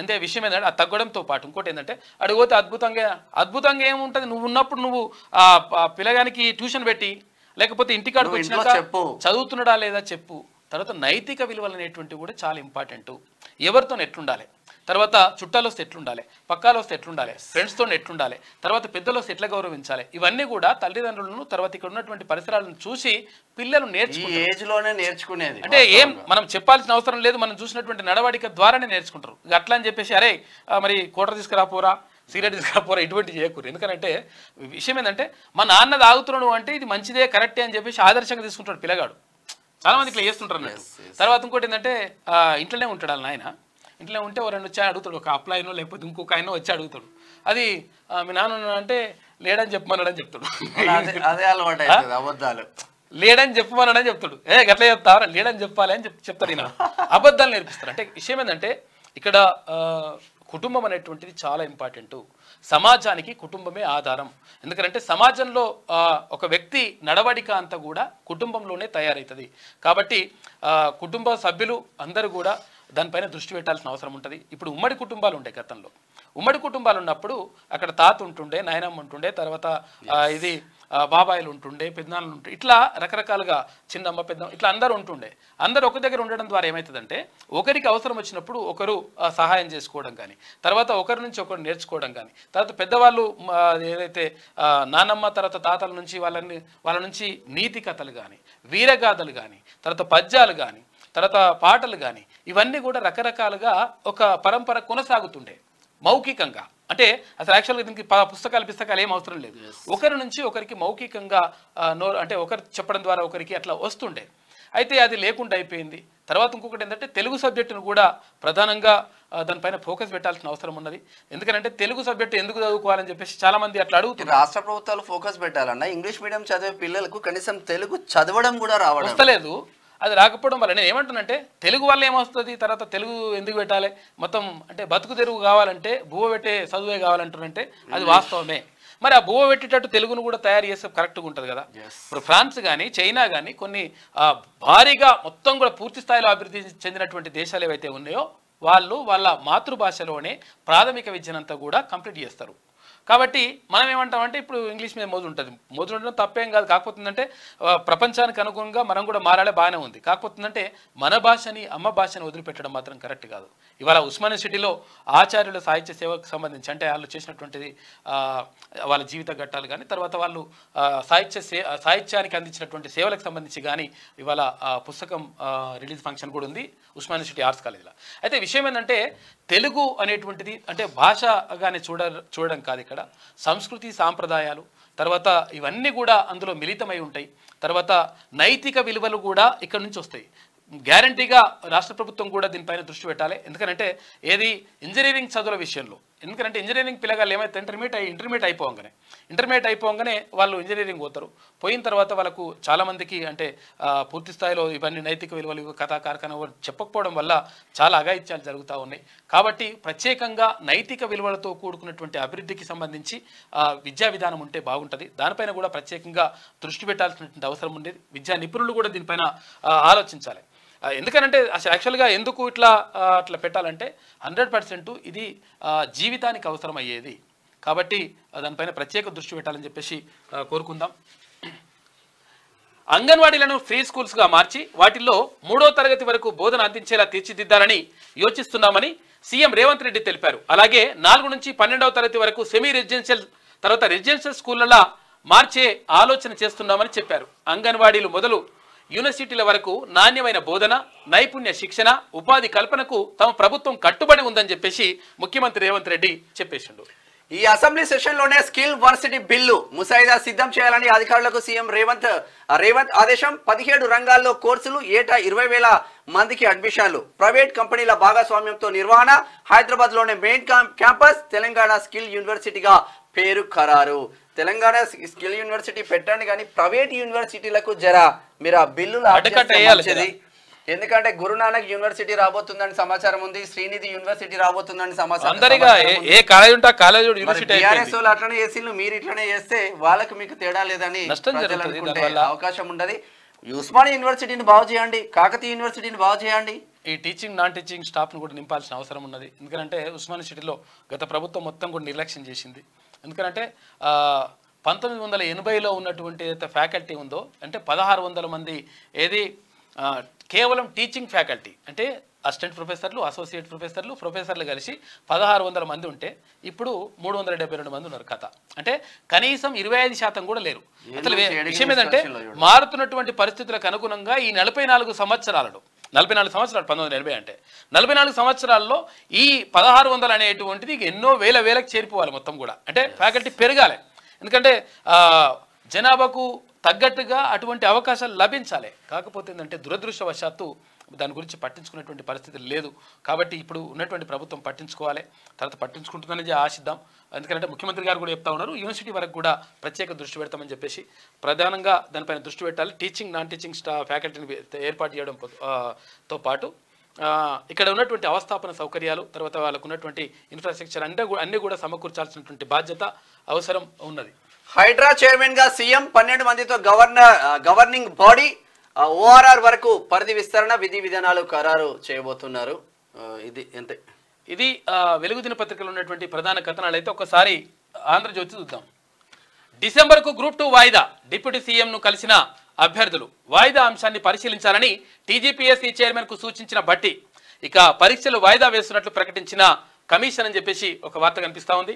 అంటే విషయం ఏంటంటే ఆ తగ్గడంతో పాటు ఇంకోటి ఏంటంటే అడిగిపోతే అద్భుతంగా ఏముంటుంది, నువ్వు ఉన్నప్పుడు నువ్వు పిల్లగానికి ట్యూషన్ పెట్టి లేకపోతే ఇంటికాడికి వచ్చినాక చదువుతున్నాడా లేదా చెప్పు. తర్వాత నైతిక విలువలు అనేటువంటివి కూడా చాలా ఇంపార్టెంట్. ఎవరితో ఎట్లుండాలి, తర్వాత చుట్టాలు వస్తే ఎట్లుండాలి, పక్కాలు వస్తే ఎట్లుండాలి, ఫ్రెండ్స్తో ఎట్లుండాలి, తర్వాత పెద్దలు వస్తే ఎట్లా గౌరవించాలి, ఇవన్నీ కూడా తల్లిదండ్రులను తర్వాత ఇక్కడ ఉన్నటువంటి పరిసరాలను చూసి పిల్లలు నేర్చుకునేది. అంటే మనం చెప్పాల్సిన అవసరం లేదు, మనం చూసినటువంటి నడవడిక ద్వారానే నేర్చుకుంటారు. అట్లా అని చెప్పేసి అరే మరి కోటర్ తీసుకురాపోరా, సిగరెట్ తీసుకురాపోరా, ఇటువంటి చేయకూడదు. ఎందుకంటే విషయం ఏంటంటే మా నాన్న తాగుతున్నాడు అంటే ఇది మంచిదే కరెక్టే అని చెప్పేసి ఆదర్శంగా తీసుకుంటాడు పిల్లగాడు. చాలా మంది ఇట్లా చేస్తుంటారు అన్నట్టు. తర్వాత ఇంకోటి ఏంటంటే ఇంట్లోనే ఉంటాడు వాళ్ళ నాయన, ఇంట్లో ఉంటే ఎవరైనా వచ్చి అడుగుతాడు, ఒక అప్లైనో లేకపోతే ఇంకొక ఆయన వచ్చి అడుగుతాడు, అది మీ నాన్న అంటే లేడని చెప్పమన్నాడని చెప్తాడు. అదే అలవాటు అబద్ధాలు, లేడని చెప్పమన్నాడని చెప్తాడు. గట్లా చెప్తారా, లేడని చెప్పాలి అని చెప్తారు. ఈయన అబద్ధాలు నేర్పిస్తారు. అంటే విషయం ఏంటంటే ఇక్కడ కుటుంబం అనేటువంటిది చాలా ఇంపార్టెంట్. సమాజానికి కుటుంబమే ఆధారం. ఎందుకంటే సమాజంలో ఒక వ్యక్తి నడవడిక అంతా కూడా కుటుంబంలోనే తయారవుతుంది. కాబట్టి కుటుంబ సభ్యులు అందరూ కూడా దానిపైన దృష్టి పెట్టాల్సిన అవసరం ఉంటుంది. ఇప్పుడు ఉమ్మడి కుటుంబాలు ఉంటాయి. గతంలో ఉమ్మడి కుటుంబాలు ఉన్నప్పుడు అక్కడ తాత ఉంటుండే, నాయనమ్మ ఉంటుండే, తర్వాత ఇది బాబాయిలు ఉంటుండే, పెద్దనాన్నలు ఉంటుండే, ఇట్లా రకరకాలుగా చిన్నమ్మ పెద్దమ్మ ఇట్లా అందరూ ఉంటుండే. అందరూ ఒక దగ్గర ఉండడం ద్వారా ఏమవుతుందంటే ఒకరికి అవసరం వచ్చినప్పుడు ఒకరు సహాయం చేసుకోవడం కానీ, తర్వాత ఒకరి నుంచి ఒకరు నేర్చుకోవడం కానీ, తర్వాత పెద్దవాళ్ళు ఏదైతే నానమ్మ తర్వాత తాతల నుంచి వాళ్ళ నుంచి నీతి కథలు కానీ, వీరగాథలు కానీ, తర్వాత పద్యాలు కానీ, తర్వాత పాటలు కానీ, ఇవన్నీ కూడా రకరకాలుగా ఒక పరంపర కొనసాగుతుండే మౌఖికంగా. అంటే అసలు యాక్చువల్గా దీనికి పుస్తకాలు ఏం అవసరం లేదు. ఒకరి నుంచి ఒకరికి మౌఖికంగా అంటే ఒకరు చెప్పడం ద్వారా ఒకరికి అట్లా వస్తుండే. అయితే అది లేకుండా అయిపోయింది. తర్వాత ఇంకొకటి ఏంటంటే తెలుగు సబ్జెక్టును కూడా ప్రధానంగా దానిపైన ఫోకస్ పెట్టాల్సిన అవసరం ఉన్నది. ఎందుకంటే తెలుగు సబ్జెక్టు ఎందుకు చదువుకోవాలని చెప్పేసి చాలా మంది అట్లా అడుగుతున్నారు. రాష్ట్ర ప్రభుత్వాలు ఫోకస్ పెట్టాలన్నా ఇంగ్లీష్ మీడియం చదివే పిల్లలకు కనీసం తెలుగు చదవడం కూడా వస్తలేదు. అది రాకపోవడం వల్ల నేను ఏమంటానంటే తెలుగు వల్ల ఏమొస్తుంది, తర్వాత తెలుగు ఎందుకు పెట్టాలి, మొత్తం అంటే బతుకు తెరుగు కావాలంటే బువ్వ పెట్టే చదువే కావాలంటారంటే అది వాస్తవమే. మరి ఆ బువ్వ పెట్టేటట్టు తెలుగును కూడా తయారు చేస్తే కరెక్ట్గా ఉంటుంది కదా. ఇప్పుడు ఫ్రాన్స్ కానీ చైనా కానీ కొన్ని భారీగా మొత్తం కూడా పూర్తి స్థాయిలో అభివృద్ధి చెందినటువంటి దేశాలు ఏవైతే ఉన్నాయో వాళ్ళు వాళ్ళ మాతృభాషలోనే ప్రాథమిక విద్యనంతా కూడా కంప్లీట్ చేస్తారు. కాబట్టి మనం ఏమంటామంటే ఇప్పుడు ఇంగ్లీష్ మీద మోజు ఉంటుంది, మోజు ఉండడం తప్పేం కాదు. కాకపోతుందంటే ప్రపంచానికి అనుగుణంగా మనం కూడా మారాలే, బాగానే ఉంది. కాకపోతుందంటే మన భాషని అమ్మ భాషని వదిలిపెట్టడం మాత్రం కరెక్ట్ కాదు. ఇవాళ ఉస్మానియా సిటీలో ఆచార్యుల సాహిత్య సేవకు సంబంధించి అంటే వాళ్ళు చేసినటువంటిది వాళ్ళ జీవిత ఘట్టాలు కానీ తర్వాత వాళ్ళు సాహిత్యానికి అందించినటువంటి సేవలకు సంబంధించి కానీ ఇవాళ పుస్తకం రిలీజ్ ఫంక్షన్ కూడా ఉంది ఉస్మానియా సిటీ ఆర్ట్స్ కాలేజీలో. అయితే విషయం ఏంటంటే తెలుగు అనేటువంటిది అంటే భాషగానే చూడడం కాదు, ఇక్కడ సంస్కృతి సాంప్రదాయాలు తర్వాత ఇవన్నీ కూడా అందులో మిళితమై ఉంటాయి. తర్వాత నైతిక విలువలు కూడా ఇక్కడ నుంచి వస్తాయి. గ్యారంటీగా రాష్ట్ర ప్రభుత్వం కూడా దీనిపైన దృష్టి పెట్టాలి. ఎందుకంటే ఏది ఇంజనీరింగ్ చదువుల విషయంలో, ఎందుకంటే ఇంజనీరింగ్ పిల్లగాళ్ళు ఏమైతే ఇంటర్మీడియట్ అయిపోగానే వాళ్ళు ఇంజనీరింగ్ పోతారు. పోయిన తర్వాత వాళ్ళకు చాలామందికి అంటే పూర్తి స్థాయిలో ఇవన్నీ నైతిక విలువలు కథా కార్ఖానా చెప్పకపోవడం వల్ల చాలా అఘాయిత్యాలు జరుగుతూ ఉన్నాయి. కాబట్టి ప్రత్యేకంగా నైతిక విలువలతో కూడుకున్నటువంటి అభివృద్ధికి సంబంధించి విద్యా విధానం ఉంటే బాగుంటుంది. దానిపైన కూడా ప్రత్యేకంగా దృష్టి పెట్టాల్సినటువంటి అవసరం ఉండేది. విద్యా నిపుణులు కూడా దీనిపైన ఆలోచించాలి. ఎందుకనంటే అసలు యాక్చువల్గా ఎందుకు అట్లా పెట్టాలంటే 100% ఇది జీవితానికి అవసరం అయ్యేది. కాబట్టి దానిపైన ప్రత్యేక దృష్టి పెట్టాలని చెప్పేసి కోరుకుందాం. అంగన్వాడీలను ఫ్రీ స్కూల్స్గా మార్చి వాటిల్లో 3వ తరగతి వరకు బోధన అందించేలా తీర్చిదిద్దాలని యోచిస్తున్నామని సీఎం రేవంత్ రెడ్డి తెలిపారు. అలాగే 4 నుంచి 12వ తరగతి వరకు సెమీ రెసిడెన్షియల్ తర్వాత రెసిడెన్షియల్ స్కూళ్లలో మార్చే ఆలోచన చేస్తున్నామని చెప్పారు. అంగన్వాడీలు మొదలు యూనివర్సిటీల వరకు నాణ్యమైన బోధన, నైపుణ్య శిక్షణ, ఉపాధి కల్పనకు తమ ప్రభుత్వం కట్టుబడి ఉందని చెప్పేసి ముఖ్యమంత్రి రేవంత్ రెడ్డి చెప్పేసిండు. ఈ అసెంబ్లీ సెషన్ లోనే స్కిల్ వర్సిటీ బిల్లు ముసాయిదా సిద్ధం చేయాలని అధికారులకు సీఎం రేవంత్ ఆదేశం. 17 రంగాల్లో కోర్సులు, ఏటా 20,000 మందికి అడ్మిషన్లు, ప్రైవేట్ కంపెనీల భాగస్వామ్యంతో నిర్వహణ, హైదరాబాద్ లోనే మెయిన్ క్యాంపస్, తెలంగాణ స్కిల్ యూనివర్సిటీగా పేరు ఖరారు. తెలంగాణ స్కిల్ యూనివర్సిటీ పెట్టండి కానీ ప్రైవేట్ యూనివర్సిటీలకు మీరు ఆ బిల్లులు అడ్డుకట్టేయాలి. ఎందుకంటే గురునానక్ యూనివర్సిటీ రాబోతుందని సమాచారం ఉంది, శ్రీనిధి యూనివర్సిటీ రాబోతుందని సమాచారం. అట్లనే చేసి మీరు ఇట్లనే చేస్తే వాళ్ళకి మీకు తేడా లేదని అవకాశం ఉండదు. ఉస్మానియా యూనివర్సిటీని బాగు చేయండి, కాకతీయ యూనివర్సిటీని బాగు చేయండి. ఈ టీచింగ్ నాన్ టీచింగ్ స్టాఫ్ను కూడా నింపాల్సిన అవసరం ఉన్నది. ఎందుకంటే ఉస్మానియా సిటీలో గత ప్రభుత్వం మొత్తం కూడా నిర్లక్ష్యం చేసింది. ఎందుకంటే 1980లో ఉన్నటువంటి ఏదైతే ఫ్యాకల్టీ ఉందో అంటే 1600 మంది ఏది కేవలం టీచింగ్ ఫ్యాకల్టీ అంటే అసిస్టెంట్ ప్రొఫెసర్లు, అసోసియేట్ ప్రొఫెసర్లు కలిసి 1600 మంది ఉంటే ఇప్పుడు 372 మంది ఉన్నారు. కథ అంటే కనీసం 25% కూడా లేరు. అసలు విషయం ఏంటంటే మారుతున్నటువంటి పరిస్థితులకు అనుగుణంగా ఈ 44 సంవత్సరాలు 1980 అంటే 44 సంవత్సరాల్లో ఈ 1600 అనేటువంటిది ఎన్నో వేలకు చేరిపోవాలి మొత్తం కూడా. అంటే ఫ్యాకల్టీ పెరగాలి. ఎందుకంటే జనాభాకు తగ్గట్టుగా అటువంటి అవకాశాలు లభించాలి. కాకపోతే ఏంటంటే దురదృష్టవశాత్తు దాని గురించి పట్టించుకునేటువంటి పరిస్థితి లేదు. కాబట్టి ఇప్పుడు ఉన్నటువంటి ప్రభుత్వం పట్టించుకోవాలి, తర్వాత పట్టించుకుంటుందని ఆశిద్దాం. ఎందుకంటే ముఖ్యమంత్రి గారు కూడా చెప్తా ఉన్నారు యూనివర్సిటీ వరకు కూడా ప్రత్యేక దృష్టి పెడతామని చెప్పేసి. ప్రధానంగా దానిపైన దృష్టి పెట్టాలి. టీచింగ్ నాన్ టీచింగ్ ఫ్యాకల్టీని ఏర్పాటు చేయడంతో పాటు ఇక్కడ ఉన్నటువంటి అవస్థాపన సౌకర్యాలు తర్వాత వాళ్ళకు ఉన్నటువంటి ఇన్ఫ్రాస్ట్రక్చర్ అన్నీ కూడా సమకూర్చాల్సినటువంటి బాధ్యత అవసరం ఉన్నది. హైడ్రా చైర్మన్ గా సీఎం 12 మందితో గవర్నింగ్ బాడీ ఓఆర్ఆర్ వరకు పరిధి విస్తరణ, విధి విధానాలు ఖరారు చేయబోతున్నారు. ఇది వెలుగు దినపత్రికలో ఉన్నటువంటి ప్రధాన కథనాలు. అయితే ఒకసారి ఆంధ్రజ్యోతి చూద్దాం. డిసెంబర్కు గ్రూప్ 2 వాయిదా, డిప్యూటీ సీఎంను కలిసిన అభ్యర్థులు వాయిదా అంశాన్ని పరిశీలించాలని టీజీపీఎస్సీ చైర్మన్ కు సూచించిన భట్టి. ఇక పరీక్షలు వాయిదా వేస్తున్నట్లు ప్రకటించిన కమిషన్ అని చెప్పేసి ఒక వార్త కనిపిస్తా ఉంది.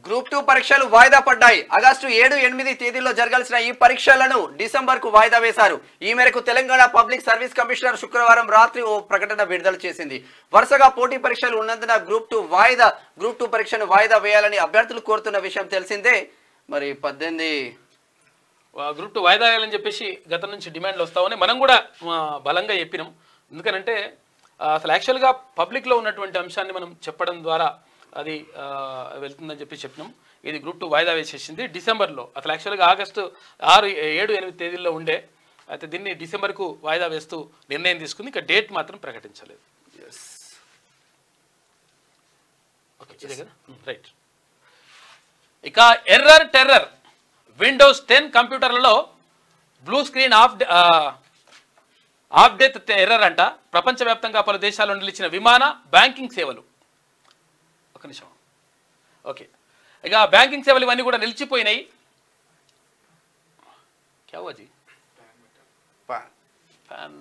గ్రూప్ 2 పరీక్షలు వాయిదా పడ్డాయి. ఆగస్టు 7, 8 తేదీల్లో జరగాల్సిన ఈ పరీక్షలను డిసెంబర్ కు వాయిదా వేశారు. ఈ మేరకు తెలంగాణ పబ్లిక్ సర్వీస్ కమిషనర్ శుక్రవారం రాత్రి ఓ ప్రకటన విడుదల చేసింది. వరుసగా పోటీ పరీక్షలు ఉన్నందున గ్రూప్ 2 పరీక్షను వాయిదా వేయాలని అభ్యర్థులు కోరుతున్న విషయం తెలిసిందే. మరి 18 గ్రూప్ 2 వాయిదా వేయాలని చెప్పేసి గత నుంచి డిమాండ్లు వస్తా ఉన్నాయి. మనం కూడా బలంగా చెప్పినాం. ఎందుకంటే అసలు యాక్చువల్గా పబ్లిక్లో ఉన్నటువంటి అంశాన్ని మనం చెప్పడం ద్వారా అది వెళ్తుందని చెప్పి చెప్పినాం. ఇది గ్రూప్ 2 వాయిదా వేసేసింది డిసెంబర్లో. అసలు యాక్చువల్గా ఆగస్టు 6, 7, 8 తేదీల్లో ఉండే. అయితే దీన్ని డిసెంబర్కు వాయిదా వేస్తూ నిర్ణయం తీసుకుంది. ఇక డేట్ మాత్రం ప్రకటించలేదు. ఓకే, ఇదే కదా, రైట్. ఇక టెర్రర్ విండోస్ 10 కంప్యూటర్లలో blue screen of death error అంట. ప్రపంచవ్యాప్తంగా పలు దేశాల్లో నిలిచిన విమాన బ్యాంకింగ్ సేవలు. ఒక నిమిషం. ఓకే, ఇక బ్యాంకింగ్ సేవలు ఇవన్నీ కూడా నిలిచిపోయినాయి. క్యావాజీ ఫ్యాన్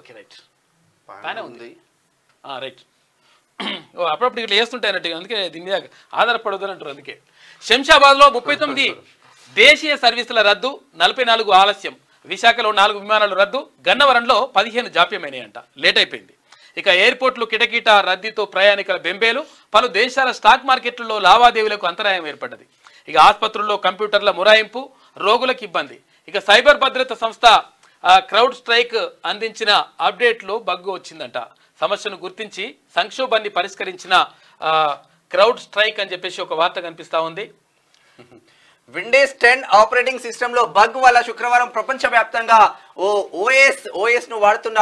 ఓకే రైట్ ఫ్యానే ఉంది రైట్. అప్పుడప్పుడు ఇట్లా వేస్తుంటాయి అన్నట్టు, అందుకే దీని మీద ఆధారపడదు అంటారు. అందుకే శంషాబాద్లో 39 దేశీయ సర్వీసుల రద్దు, 44 ఆలస్యం. విశాఖలో 4 విమానాలు రద్దు, గన్నవరంలో 15 జాప్యమైనాయంట, లేట్ అయిపోయింది. ఇక ఎయిర్పోర్ట్లు కిటకిట రద్దీతో ప్రయాణికుల బెంబేలు, పలు దేశాల స్టాక్ మార్కెట్లలో లావాదేవీలకు అంతరాయం ఏర్పడ్డది. ఇక ఆసుపత్రుల్లో కంప్యూటర్ల మురాయింపు, రోగులకు ఇబ్బంది. ఇక సైబర్ భద్రత సంస్థ క్రౌడ్ స్ట్రైక్ అందించిన అప్డేట్లో బగ్గు వచ్చిందంట. సమస్యను గుర్తించి సంక్షోభాన్ని పరిష్కరించిన క్రౌడ్ స్ట్రైక్ అని చెప్పేసి ఒక వార్త కనిపిస్తా ఉంది. విండోస్ 10 ఆపరేటింగ్ సిస్టమ్ లో బగ్ వల్ల శుక్రవారం ప్రపంచవ్యాప్తంగా ఓఎస్ ను వాడుతున్న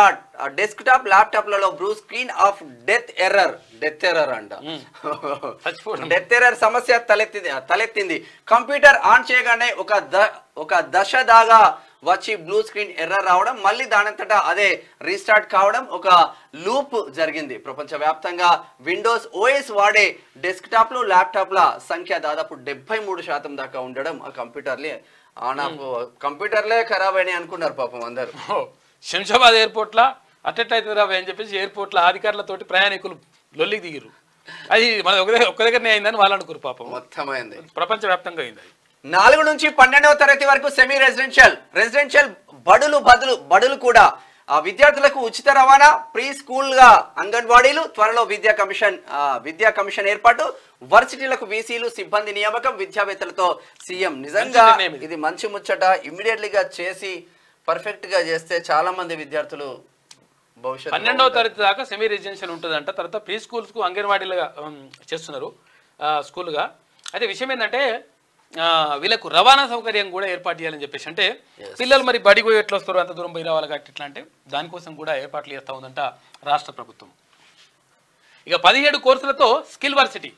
డెస్క్టాప్ ల్యాప్టాప్లలో blue screen of death error అంట. డెత్ ఎర్రర్ సమస్య తలెత్తింది. కంప్యూటర్ ఆన్ చేయగానే ఒక దశ దాగా వచ్చి బ్లూ స్క్రీన్ ఎర్రర్ రావడం, మళ్ళీ దానంతటా అదే రీస్టార్ట్ కావడం ఒక లూప్ జరిగింది. ప్రపంచవ్యాప్తంగా విండోస్ ఓఎస్ వాడే డెస్క్టాప్లు ల్యాప్టాప్ల సంఖ్య దాదాపు 73% దాకా ఉండడం ఆ కంప్యూటర్లే ఖరాబ్ అయినాయి అనుకున్నారు పాపం అందరు. శంషాబాద్ ఎయిర్పోర్ట్ల అట్టెట్లయితే రావు అని చెప్పేసి ఎయిర్పోర్ట్ల అధికారులతోటి ప్రయాణికులు లొల్లికి దిగిరు. అది మన ఒక్క దగ్గరనే అయిందని వాళ్ళు అనుకురు పాపం. మొత్తం అయింది, ప్రపంచవ్యాప్తంగా అయింది. 4 నుంచి 12వ తరగతి వరకు సెమీ రెసిడెన్షియల్ బడులు కూడా విద్యార్థులకు ఉచిత రవాణా, ప్రీ స్కూల్ గా అంగన్వాడీలు, త్వరలో విద్యా కమిషన్ ఏర్పాటు, వర్సిటీలకు వీసీలు, సిబ్బంది నియామకం, విద్యావేత్తలతో సీఎం. నిజంగా ఇది మంచి ముచ్చట. ఇమ్మీడియట్లీగా చేసి పర్ఫెక్ట్ గా చేస్తే చాలా మంది విద్యార్థులు భవిష్యత్తు 12వ తరగతి దాకా సెమీ రెసిడెన్షియల్ ఉంటుందంట. తర్వాత ప్రీ స్కూల్స్ కు అంగన్వాడీలుగా చేస్తున్నారు స్కూల్గా. అయితే విషయం ఏంటంటే వీళ్ళకు రవాణా సౌకర్యం కూడా ఏర్పాటు చేయాలని చెప్పేసి, అంటే పిల్లలు మరి బడికి పోయి ఎట్లా వస్తారు, అంత దూరం పోయి రావాలి కాబట్టి ఎట్లా అంటే దానికోసం కూడా ఏర్పాట్లు చేస్తూ ఉందంట రాష్ట్ర ప్రభుత్వం. ఇక 17 కోర్సులతో స్కిల్ వర్సిటీ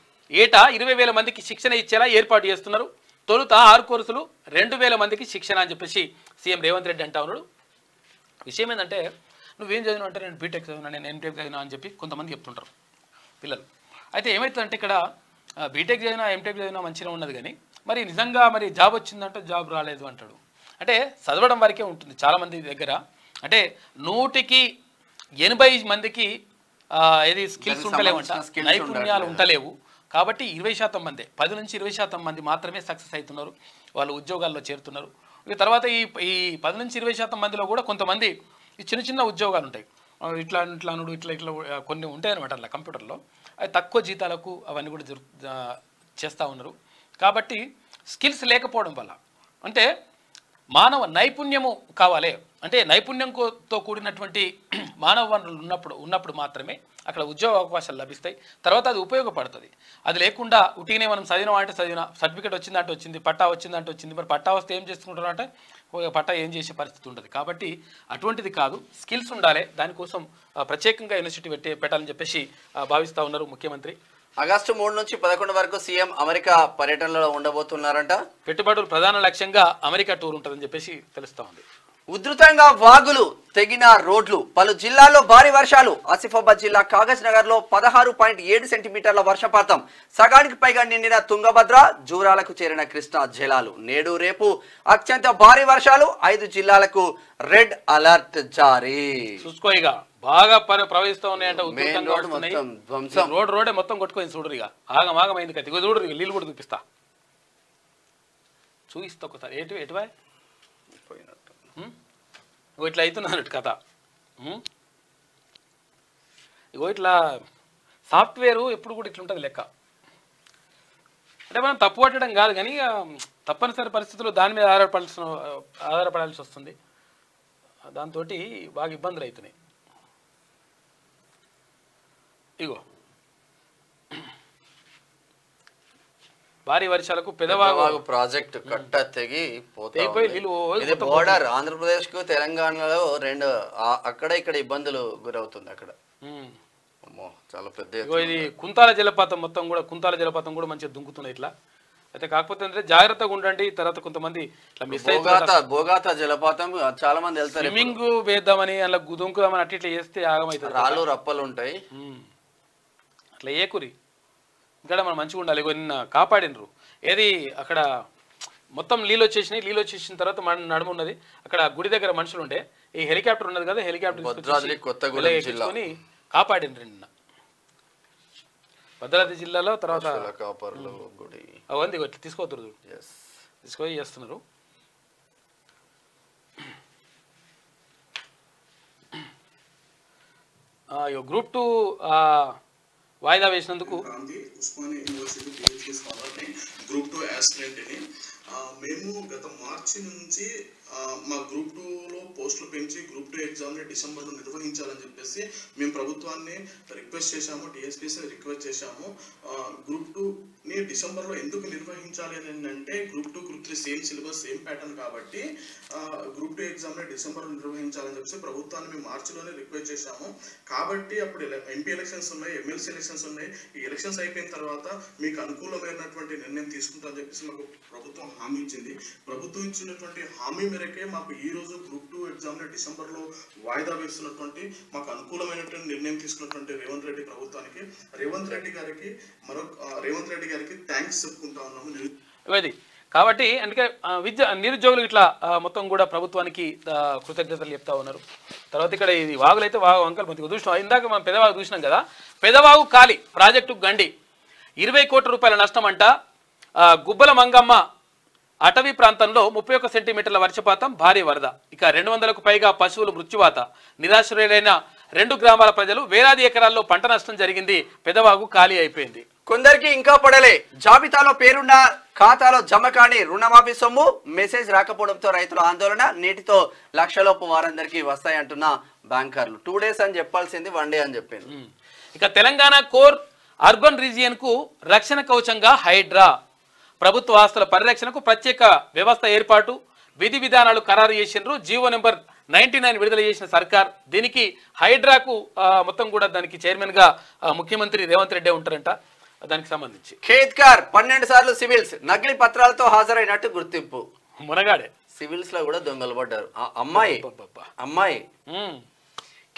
ఏటా 20,000 మందికి శిక్షణ ఇచ్చేలా ఏర్పాటు చేస్తున్నారు. తొలుత 6 కోర్సులు 2,000 మందికి శిక్షణ అని చెప్పేసి సీఎం రేవంత్ రెడ్డి అంటా ఉన్నాడు. విషయం ఏంటంటే నువ్వేం చదివినా అంటే నేను బీటెక్ చదివినా, నేను ఎంటెక్ చదివినా అని చెప్పి కొంతమంది చెప్తుంటారు పిల్లలు. అయితే ఏమవుతుందంటే ఇక్కడ బీటెక్ చదివినా ఎంటెక్ చదివినా మంచిగా ఉన్నది, కానీ మరి నిజంగా మరి జాబ్ వచ్చిందంటే జాబ్ రాలేదు అంటాడు. అంటే చదవడం వరకే ఉంటుంది చాలామంది దగ్గర. అంటే 100కి 80 మందికి ఏది స్కిల్స్ ఉంటలేవంట, నైపుణ్యాలు ఉంటలేవు. కాబట్టి 20% మంది, 10 నుంచి 20% మంది మాత్రమే సక్సెస్ అవుతున్నారు, వాళ్ళు ఉద్యోగాల్లో చేరుతున్నారు. ఇక తర్వాత ఈ 10 నుంచి 20% మందిలో కూడా కొంతమంది ఈ చిన్న చిన్న ఉద్యోగాలు ఉంటాయి, ఇట్లా కొన్ని ఉంటాయి అనమాట అలా కంప్యూటర్లో. అది తక్కువ జీతాలకు అవన్నీ కూడా చేస్తూ ఉన్నారు. కాబట్టి స్కిల్స్ లేకపోవడం వల్ల, అంటే మానవ నైపుణ్యము కావాలి, అంటే నైపుణ్యంతో కూడినటువంటి మానవ వనరులు ఉన్నప్పుడు మాత్రమే అక్కడ ఉద్యోగ అవకాశాలు లభిస్తాయి. తర్వాత అది ఉపయోగపడుతుంది. అది లేకుండా ఉట్టిగానే మనం చదివిన సర్టిఫికేట్ వచ్చిందంటే వచ్చింది, పట్టా వచ్చిందంటే వచ్చింది, మరి పట్టా వస్తే ఏం చేసుకుంటారు అంటే పట్టా ఏం చేసే పరిస్థితి ఉంటుంది. కాబట్టి అటువంటిది కాదు, స్కిల్స్ ఉండాలి. దానికోసం ప్రత్యేకంగా యూనివర్సిటీ పెట్టాలని చెప్పేసి భావిస్తూ ఉన్నారు ముఖ్యమంత్రి. ఆగస్టు 3 నుంచి 11 వరకు సీఎం అమెరికా పర్యటనలో ఉండబోతున్నారంట. పెట్టుబడులు ప్రధాన లక్ష్యంగా అమెరికా టూర్ ఉంటుందని చెప్పేసి తెలుస్తా ఉంది. ఉధృతంగా వాగులు, తెగిన రోడ్లు, పలు జిల్లాల్లో భారీ వర్షాలు. ఆసిఫాబాద్ జిల్లా కాగజ్ నగర్ లో 16.7 సెంటీమీటర్ల వర్షపాతం. సగానికి పైగా నిండిన తుంగభద్ర, జూరాలకు చేరిన కృష్ణా జలాలు. నేడు రేపు అత్యంత భారీ వర్షాలు. 5 జిల్లాలకు రెడ్ అలర్ట్ జారీ. చూసుకోయిగా బాగా ప్రవహిస్తూ ఉన్నాయంటే రోడ్డే మొత్తం కొట్టుకోయింది. చూడరు ఇక ఆగమైంది కదా. ఇగో చూడరు, నీళ్ళు కూడా చూపిస్తా, చూపిస్తా ఒకసారి. ఎటువా ఇగో ఇట్లా అవుతున్నట్టు కథ. ఇగో ఇట్లా సాఫ్ట్వేరు ఎప్పుడు కూడా ఇట్లా ఉంటుంది లెక్క. అంటే మనం తప్పు పట్టడం కాదు, కానీ తప్పనిసరి పరిస్థితుల్లో దాని మీద ఆధారపడాల్సి వస్తుంది. దాంతో బాగా ఇబ్బందులు అవుతున్నాయి. ఇగో భారీ వర్షాలకు పెదవాగు ప్రాజెక్ట్ కట్ట తెగి ఇది బోర్డర్ ఆంధ్రప్రదేశ్ కు తెలంగాణలో అక్కడ ఇక్కడ ఇబ్బందులు గురవుతుంది. అక్కడ చాలా పెద్ద ఇది కుంతాల జలపాతం కూడా మంచిగా దుంకుతున్నాయి ఇట్లా. అయితే కాకపోతే అంటే జాగ్రత్తగా ఉండండి. తర్వాత కొంతమంది ఇట్లా మిస్ బోగాత జలపాతం చాలా మంది వెళ్తారు. స్విమ్మింగ్ వేద్దామని అలా దుంకుదామని అట్లా చేస్తే ఆగమవుతుంది. రాళ్ళు రప్పలు ఉంటాయి, అట్లా ఏకురి. ఇక్కడ మనం మంచిగా ఉండాలి. నిన్న కాపాడినరు. ఏది అక్కడ మొత్తం నీళ్ళు వచ్చేసిన తర్వాత మన నడుము ఉన్నది అక్కడ గుడి దగ్గర మనుషులు ఉండే ఈ హెలికాప్టర్ ఉన్నది కదా హెలికాప్టర్ ఎక్కించుకొని కాపాడిండ్రు నిన్న భద్రాద్రి జిల్లాలో. తర్వాత అవన్నీ తీసుకోవద్దు తీసుకొని చేస్తున్నారు. గ్రూప్ 2 వాయిదా వేసినందుకు గ్రూప్ 2 యాస్పిరెంట్ని మేము గత మార్చి నుంచి మా గ్రూప్ 2లో పోస్టులు పెంచి గ్రూప్ 2 ఎగ్జామ్ని డిసెంబర్లో నిర్వహించాలని చెప్పేసి మేము ప్రభుత్వాన్ని రిక్వెస్ట్ చేశాము, డిఎస్పీసీని రిక్వెస్ట్ చేశాము. గ్రూప్ 2ని డిసెంబర్లో ఎందుకు నిర్వహించాలి అని అంటే group 2 group 3 same syllabus same pattern కాబట్టి గ్రూప్ 2 ఎగ్జామ్ని డిసెంబర్లో నిర్వహించాలని చెప్పేసి ప్రభుత్వాన్ని మేము మార్చిలోనే రిక్వెస్ట్ చేశాము. కాబట్టి అప్పుడు ఎంపీ ఎలక్షన్స్ ఉన్నాయి, ఎమ్మెల్సీ ఎలక్షన్స్ ఉన్నాయి. ఈ ఎలక్షన్స్ అయిపోయిన తర్వాత మీకు అనుకూలమైనటువంటి నిర్ణయం తీసుకుంటామని చెప్పేసి మాకు ప్రభుత్వం హామీ ఇచ్చింది. ప్రభుత్వం ఇచ్చినటువంటి హామీ మేరకే మాకు ఈ రోజు గ్రూప్ 2 ఎగ్జామ్ని డిసెంబర్లో వాయిదా వేస్తున్నటువంటి మాకు అనుకూలమైనటువంటి నిర్ణయం తీసుకున్నటువంటి రేవంత్ రెడ్డి ప్రభుత్వానికి, రేవంత్ రెడ్డి గారికి థ్యాంక్స్ చెప్పుకుంటా ఉన్నాము. ఇది కాబట్టి అందుకే నిరుద్యోగులు ఇట్లా మొత్తం కూడా ప్రభుత్వానికి కృతజ్ఞతలు చెప్తా ఉన్నారు. తర్వాత ఇక్కడ ఇది వాగులు అయితే వంకలు మంచిగా చూసినాం. ఇందాక మనం పెదవాగు చూసినాం కదా, పెదవాగు ఖాళీ ప్రాజెక్టు గండి 20 కోట్ల రూపాయల నష్టం అంట. గుబ్బల మంగమ్మ అటవీ ప్రాంతంలో 31 సెంటీమీటర్ల వర్షపాతం, భారీ వరద. ఇక 200కు పైగా పశువులు మృత్యువాత. నిరాశ్రయులైన 2 గ్రామాల ప్రజలు, వేలాది ఎకరాల్లో పంట నష్టం జరిగింది. పెదవాగు ఖాళీ అయిపోయింది. కొందరికి ఇంకా పడలే. జాబితాలో పేరున్న ఖాతాలో జమ కాని రుణమాఫీ సొమ్ము, మెసేజ్ రాకపోవడంతో రైతుల ఆందోళన. నేటితో లక్షలోపు వారందరికీ వస్తాయంటున్న బ్యాంకర్లు. 2 days అని చెప్పాల్సింది 1 day అని చెప్పింది. ఇక తెలంగాణ కోర్ అర్బన్ రీజియన్ కు రక్షణ కవచంగా హైడ్రా. ప్రభుత్వ ఆస్తుల పరిరక్షణకు ప్రత్యేక వ్యవస్థ ఏర్పాటు, విధి విధానాలు ఖరారు చేసినారు. జీవో నెంబర్ 99 విడుదల చేసిన సర్కార్. దీనికి హైడ్రాకు మొత్తం కూడా దానికి చైర్మన్ గా ముఖ్యమంత్రి రేవంత్ రెడ్డి ఉంటారంట. దానికి సంబంధించి ఖేద్కార్ 12 సార్లు సివిల్స్ నకిలీ పత్రాలతో హాజరైనట్టు గుర్తింపు. మునగాడే సివిల్స్ లో కూడా దొంగలు పడ్డారు. అమ్మాయి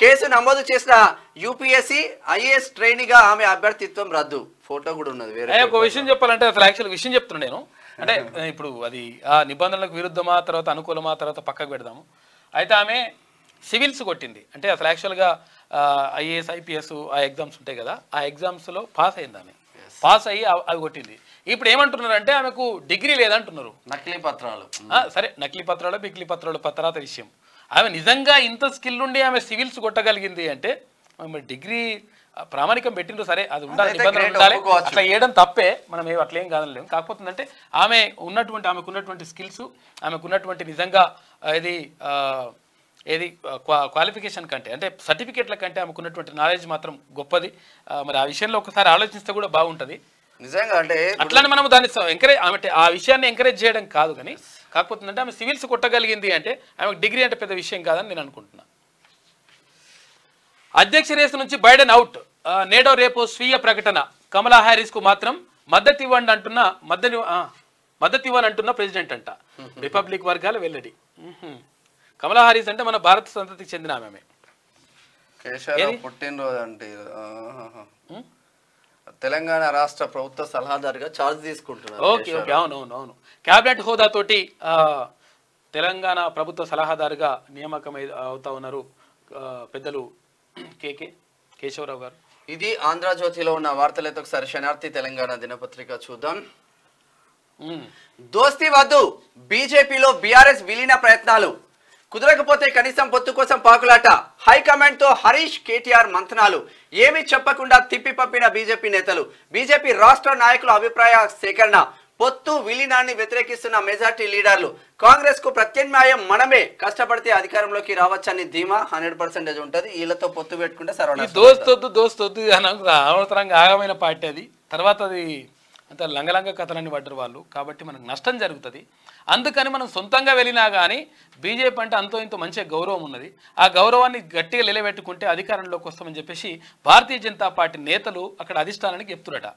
కేసు నమోదు చేసిన యూపీఎస్సీ ఐఏఎస్ ట్రైనీగా ఆమె అభ్యర్థిత్వం రద్దు. ఫోటో కూడా ఉన్నది. వేరే ఒక విషయం చెప్పాలంటే అసలు యాక్చువల్ విషయం చెప్తున్నా నేను. అంటే ఇప్పుడు అది ఆ నిబంధనలకు విరుద్ధమా తర్వాత అనుకూలమా తర్వాత పక్కకు పెడదాము. అయితే ఆమె సివిల్స్ కొట్టింది. అంటే అసలు యాక్చువల్గా ఐఏఎస్ ఐపీఎస్ ఆ ఎగ్జామ్స్ ఉంటాయి కదా, ఆ ఎగ్జామ్స్లో పాస్ అయింది. ఆమె పాస్ అయ్యి అవి కొట్టింది. ఇప్పుడు ఏమంటున్నారంటే ఆమెకు డిగ్రీ లేదంటున్నారు. నకిలీ పత్రాలు. సరే నకిలీ పత్రాలు బిక్లీ పత్రాలు తర్వాత విషయం. ఆమె నిజంగా ఇంత స్కిల్ ఉండి ఆమె సివిల్స్ కొట్టగలిగింది అంటే ఆమె డిగ్రీ ప్రామాణికం పెట్టిండ్రు. సరే అది ఉండాలి, నిబంధనలు ఉండాలి. అట్లా వేయడం తప్పే, మనం అట్లేం కాదనలేము. కాకపోతే అంటే ఆమెకు ఉన్నటువంటి స్కిల్స్, ఆమెకు ఉన్నటువంటి నిజంగా ఏది క్వాలిఫికేషన్ కంటే అంటే సర్టిఫికేట్ల కంటే ఆమెకు ఉన్నటువంటి నాలెడ్జ్ మాత్రం గొప్పది. మరి ఆ విషయంలో ఒకసారి ఆలోచిస్తే కూడా బాగుంటుంది నిజంగా. అంటే అట్లానే మనం దాన్ని ఎంకరేజ్ అంటే ఆ విషయాన్ని ఎంకరేజ్ చేయడం కాదు కానీ, కాకపోతే అంటే ఆమె సివిల్స్ కొట్టగలిగింది అంటే ఆమెకు డిగ్రీ అంటే పెద్ద విషయం కాదని నేను అనుకుంటున్నా. అధ్యక్ష రేసు నుంచి బైడెన్ అవుట్. నేడో రేపు స్వీయ ప్రకటన. కమలా హ్యారిస్ కు మాత్రం మద్దతు ఇవ్వని అంటున్న ప్రెసిడెంట్ అంట. రిపబ్లిక్ వర్గాలు వెల్లడి. కమలా హారిస్ అంటే మన భారత సంతతికి చెందిన ఆమె. పుట్టినరోజు అంటే తెలంగాణ రాష్ట్ర ప్రభుత్వ సలహాదారుగా ఛార్జ్ తీసుకుంటున్నారు. ఓకే ఓకే, అవును. క్యాబినెట్ హోదాతోటి తెలంగాణ ప్రభుత్వ సలహాదారుగా నియామకం అవుతా ఉన్నారు పెద్దలు కేశవరావు గారు. ఇది ఆంధ్రజ్యోతిలో ఉన్న వార్తలైతే ఒకసారి శనార్థి తెలంగాణ దినపత్రిక చూద్దాం. దోస్తీ వద్దు, బీజేపీలో బీఆర్ఎస్ విలీన ప్రయత్నాలు. కుదరకపోతే కనీసం పొత్తు కోసం పాకులాట. హైకమాండ్ తో హరీష్ కేటీఆర్ మంతనాలు. ఏమీ చెప్పకుండా తిప్పి పంపిన బీజేపీ నేతలు. బీజేపీ రాష్ట్ర నాయకుల అభిప్రాయ సేకరణ. పొత్తు విలీనాన్ని వ్యతిరేకిస్తున్న మెజార్టీ లీడర్లు. కాంగ్రెస్ కు ప్రత్యామ్నాయం మనమే, కష్టపడితే అధికారంలోకి రావచ్చని ధీమా 100% ఉంటది. వీళ్ళతో పొత్తు పెట్టుకుంటే దోస్తొద్దు అనవసరంగా ఆగమైన పార్టీ అది. తర్వాత అది అంత లంగలంగ కథలన్నీ పడ్డరు వాళ్ళు. కాబట్టి మనకు నష్టం జరుగుతుంది. అందుకని మనం సొంతంగా వెళ్ళినా కానీ బీజేపీ అంటే అంతో ఇంతో మంచిగా గౌరవం ఉన్నది. ఆ గౌరవాన్ని గట్టిగా నిలబెట్టుకుంటే అధికారంలోకి వస్తామని చెప్పేసి భారతీయ జనతా పార్టీ నేతలు అక్కడ అధిష్టానానికి చెప్తురట.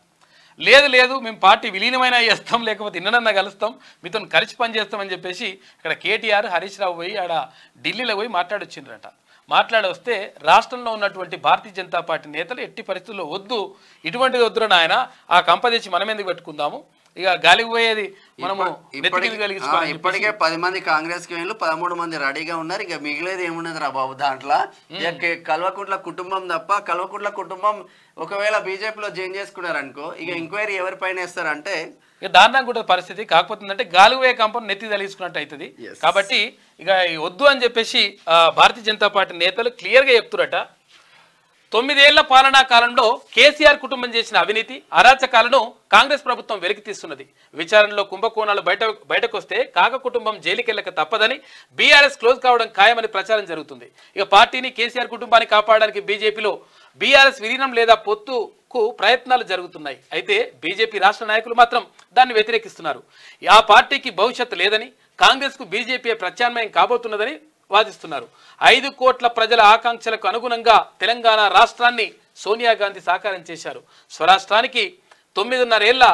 లేదు మేము పార్టీ విలీనమైనా చేస్తాం, లేకపోతే ఇన్నడన్నా కలుస్తాం, మీతో కలిసి పనిచేస్తామని చెప్పేసి ఇక్కడ కేటీఆర్ హరీష్ రావు పోయి ఆడ ఢిల్లీలో పోయి మాట్లాడొచ్చిండ్రట. మాట్లాడొస్తే రాష్ట్రంలో ఉన్నటువంటి భారతీయ జనతా పార్టీ నేతలు ఎట్టి పరిస్థితుల్లో వద్దు, ఇటువంటిది వద్దురా నాయన, ఆ కంప తెచ్చి మనం ఎందుకు పెట్టుకుందాము, ఇక గాలికి పోయేది మనము నెత్తికి ఇప్పటికే 10 మంది కాంగ్రెస్ కి వెళ్ళి 13 మంది రెడీగా ఉన్నారు. ఇక మిగిలేదు ఏమున్నది రా బాబు దాంట్లో. ఇక కల్వకుంట్ల కుటుంబం తప్ప, కల్వకుంట్ల కుటుంబం ఒకవేళ బీజేపీలో జాయిన్ చేసుకున్నారు అనుకో, ఇక ఎంక్వైరీ ఎవరిపైన వేస్తారంటే ఇక దారుణంగా కూడా పరిస్థితి. కాకపోతే ఏంటంటే గాలిపోయే కంపను నెత్తి తలిసుకున్నట్టు అవుతుంది. కాబట్టి ఇక వద్దు అని చెప్పేసి భారతీయ జనతా పార్టీ నేతలు క్లియర్గా చెప్తురట. 9 ఏళ్ల పాలనా కాలంలో కేసీఆర్ కుటుంబం చేసిన అవినీతి అరాచకాలను కాంగ్రెస్ ప్రభుత్వం వెలికి తీస్తున్నది. విచారణలో కుంభకోణాలు బయటకు వస్తే కాక కుటుంబం జైలుకెళ్లక తప్పదని, బీఆర్ఎస్ క్లోజ్ కావడం ఖాయమని ప్రచారం జరుగుతుంది. ఇక పార్టీని కేసీఆర్ కుటుంబాన్ని కాపాడడానికి బీజేపీలో బీఆర్ఎస్ విలీనం లేదా పొత్తుకు ప్రయత్నాలు జరుగుతున్నాయి. అయితే బీజేపీ రాష్ట్ర నాయకులు మాత్రం దాన్ని వ్యతిరేకిస్తున్నారు. ఆ పార్టీకి భవిష్యత్తు లేదని, కాంగ్రెస్ కు బీజేపీ ప్రత్యామ్నాయం కాబోతున్నదని వాదిస్తున్నారు. 5 కోట్ల ప్రజల ఆకాంక్షలకు అనుగుణంగా తెలంగాణ రాష్ట్రాన్ని సోనియా గాంధీ సాకారం చేశారు. స్వరాష్ట్రానికి 9.5 ఏళ్ల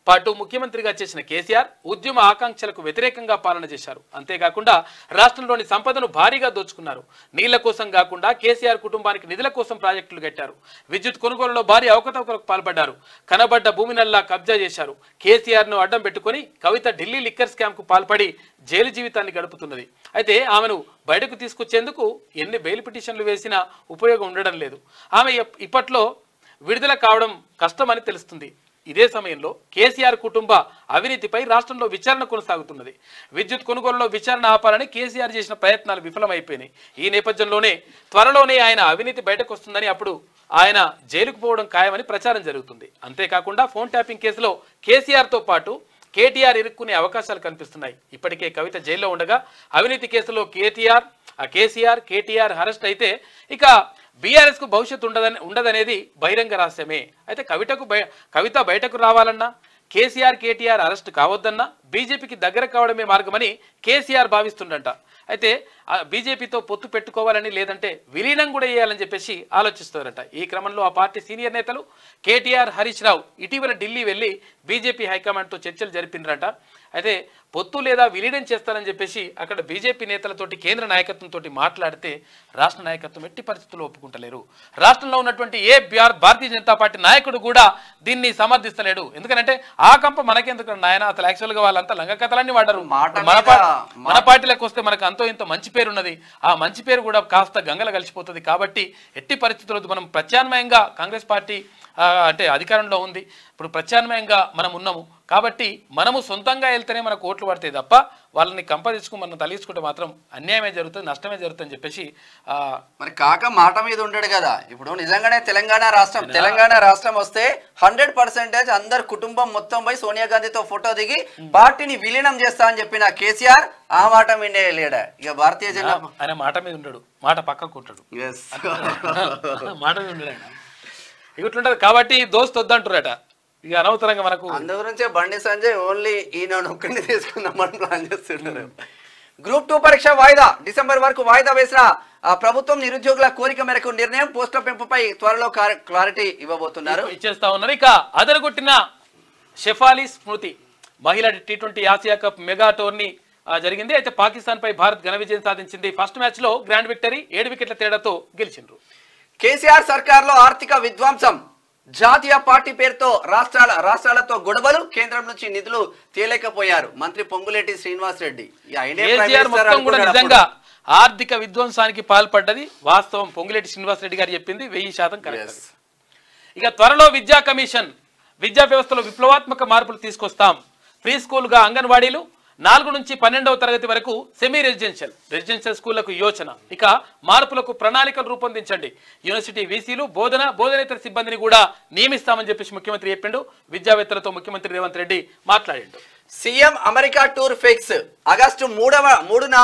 పాటు ముఖ్యమంత్రిగా చేసిన కేసీఆర్ ఉద్యమ ఆకాంక్షలకు వ్యతిరేకంగా పాలన చేశారు. అంతేకాకుండా రాష్ట్రంలోని సంపదను భారీగా దోచుకున్నారు. నీళ్ల కోసం కాకుండా కేసీఆర్ కుటుంబానికి నిధుల కోసం ప్రాజెక్టులు కట్టారు. విద్యుత్ కొనుగోలులో భారీ అవకతవకలకు పాల్పడ్డారు. కనబడ్డ భూమినల్లా కబ్జా చేశారు. కేసీఆర్ను అడ్డం పెట్టుకుని కవిత ఢిల్లీ లిక్కర్ స్కామ్ కు పాల్పడి జైలు జీవితాన్ని గడుపుతున్నది. అయితే ఆమెను బయటకు తీసుకొచ్చేందుకు ఎన్ని బెయిల్ పిటిషన్లు వేసినా ఉపయోగం ఉండడం లేదు. ఆమె ఇప్పట్లో విడుదల కావడం కష్టమని తెలుస్తుంది. ఇదే సమయంలో కేసీఆర్ కుటుంబ అవినీతిపై రాష్ట్రంలో విచారణ కొనసాగుతున్నది. విద్యుత్ కొనుగోలులో విచారణ ఆపాలని కేసీఆర్ చేసిన ప్రయత్నాలు విఫలమైపోయినాయి. ఈ నేపథ్యంలోనే త్వరలోనే ఆయన అవినీతి బయటకు వస్తుందని, అప్పుడు ఆయన జైలుకు పోవడం ఖాయమని ప్రచారం జరుగుతుంది. అంతేకాకుండా ఫోన్ ట్యాపింగ్ కేసులో కేసీఆర్తో పాటు కేటీఆర్ ఇరుక్కునే అవకాశాలు కనిపిస్తున్నాయి. ఇప్పటికే కవిత జైల్లో ఉండగా అవినీతి కేసులో కేసీఆర్ కేటీఆర్ అరెస్ట్ అయితే ఇక బీఆర్ఎస్ కు భవిష్యత్తు ఉండదనేది బహిరంగ రహస్యమే. అయితే కవిత బయటకు రావాలన్నా, కేసీఆర్ కేటీఆర్ అరెస్ట్ కావద్దన్నా బీజేపీకి దగ్గర కావడమే మార్గమని కేసీఆర్ భావిస్తుండట. అయితే బీజేపీతో పొత్తు పెట్టుకోవాలని, లేదంటే విలీనం కూడా చేయాలని చెప్పేసి ఆలోచిస్తారట. ఈ క్రమంలో ఆ పార్టీ సీనియర్ నేతలు కేటీఆర్, హరీష్ రావు ఇటీవల ఢిల్లీ వెళ్ళి బీజేపీ హైకమాండ్తో చర్చలు జరిపినరట. అయితే పొత్తు లేదా విలీనం చేస్తారని చెప్పేసి అక్కడ బీజేపీ నేతలతోటి కేంద్ర నాయకత్వంతో మాట్లాడితే రాష్ట్ర నాయకత్వం ఎట్టి పరిస్థితుల్లో ఒప్పుకుంటలేరు. రాష్ట్రంలో ఉన్నటువంటి భారతీయ జనతా పార్టీ నాయకుడు కూడా దీన్ని సమర్థిస్తలేడు. ఎందుకంటే ఆ కంప మనకెందుకు నాయన, అసలు యాక్చువల్గా వాళ్ళంతా లంగ కథలన్నీ వాడారు. మన పార్టీలకు వస్తే మనకు అంతో ఇంత మంచి పేరు ఉన్నది. ఆ మంచి పేరు కూడా కాస్త గంగల కలిసిపోతుంది. కాబట్టి ఎట్టి పరిస్థితుల్లో మనం ప్రత్యామ్నాయంగా కాంగ్రెస్ పార్టీ అంటే అధికారంలో ఉంది, ఇప్పుడు ప్రత్యామ్నాయంగా మనం ఉన్నాము. కాబట్టి మనము సొంతంగా వెళ్తేనే మనకు ఓట్లు పడతాయి తప్ప వాళ్ళని కంపదించుకుని మనం తలించుకుంటే మాత్రం అన్యాయమే జరుగుతుంది, నష్టమే జరుగుతుంది అని చెప్పేసి మరి కాక మాట మీద ఉండడు కదా. ఇప్పుడు నిజంగానే తెలంగాణ రాష్ట్రం వస్తే 100% అందరు కుటుంబం మొత్తం పోయి సోనియా గాంధీతో ఫోటో దిగి పార్టీని విలీనం చేస్తా అని చెప్పిన కేసీఆర్ ఆ మాట మీదే లేడా. ఇక భారతీయ జనతా ఆయన మాట మీద ఉండడు, మాట పక్కకు ఉంటాడు, మాట మీద ఉండడు ఆయన. ఇట్లుంటది. కాబట్టి దోస్తు వద్దంటారట. ఇక అనవసరంగా మనకు అందు గురించే బండి సంజయ్ ఓన్లీ ఈయన ఒక్కడిని తీసుకుందామని ప్లాన్ చేస్తుంటారు. గ్రూప్ 2 పరీక్ష వాయిదా, డిసెంబర్ వరకు వాయిదా వేసిన ప్రభుత్వం నిరుద్యోగుల కోరిక మేరకు నిర్ణయం. పోస్టుల పెంపుపై త్వరలో క్లారిటీ ఇచ్చేస్తా ఉన్నారు. ఇక అదరగొట్టిన షెఫాలి స్మృతి మహిళా T20 Asia cup mega tourney జరిగింది. అయితే పాకిస్తాన్ పై భారత్ ఘన విజయం సాధించింది. ఫస్ట్ మ్యాచ్ లో గ్రాండ్ విక్టరీ 7 వికెట్ల తేడాతో గెలిచిండ్రు. కేసీఆర్ సర్కార్లో ఆర్థిక విధ్వంసం, జాతీయ పార్టీ పేరుతో రాష్ట్రాలతో గొడవలు, కేంద్రం నుంచి నిధులు తేలేకపోయారు మంత్రి పొంగులేటి శ్రీనివాస్ రెడ్డి. నిజంగా ఆర్థిక విధ్వంసానికి పాల్పడ్డది వాస్తవం. పొంగులేటి శ్రీనివాస్ రెడ్డి గారు చెప్పింది 1000% కరెక్ట్. ఇక త్వరలో విద్యా కమిషన్, విద్యా వ్యవస్థలో విప్లవాత్మక మార్పులు తీసుకొస్తాం. ప్రీ స్కూల్ గా అంగన్వాడీలు, 4 నుంచి 12వ తరగతి వరకు సెమీ రెసిడెన్షియల్ స్కూళ్లకు యోచన. ఇక మార్పులకు ప్రణాళికలు రూపొందించండి. యూనివర్సిటీ వీసీలు, బోధనేతర సిబ్బందిని కూడా నియమిస్తామని చెప్పేసి ముఖ్యమంత్రి చెప్పిండు. విద్యావేత్తలతో ముఖ్యమంత్రి రేవంత్ రెడ్డి మాట్లాడిండు. CM America tour fix. August 3న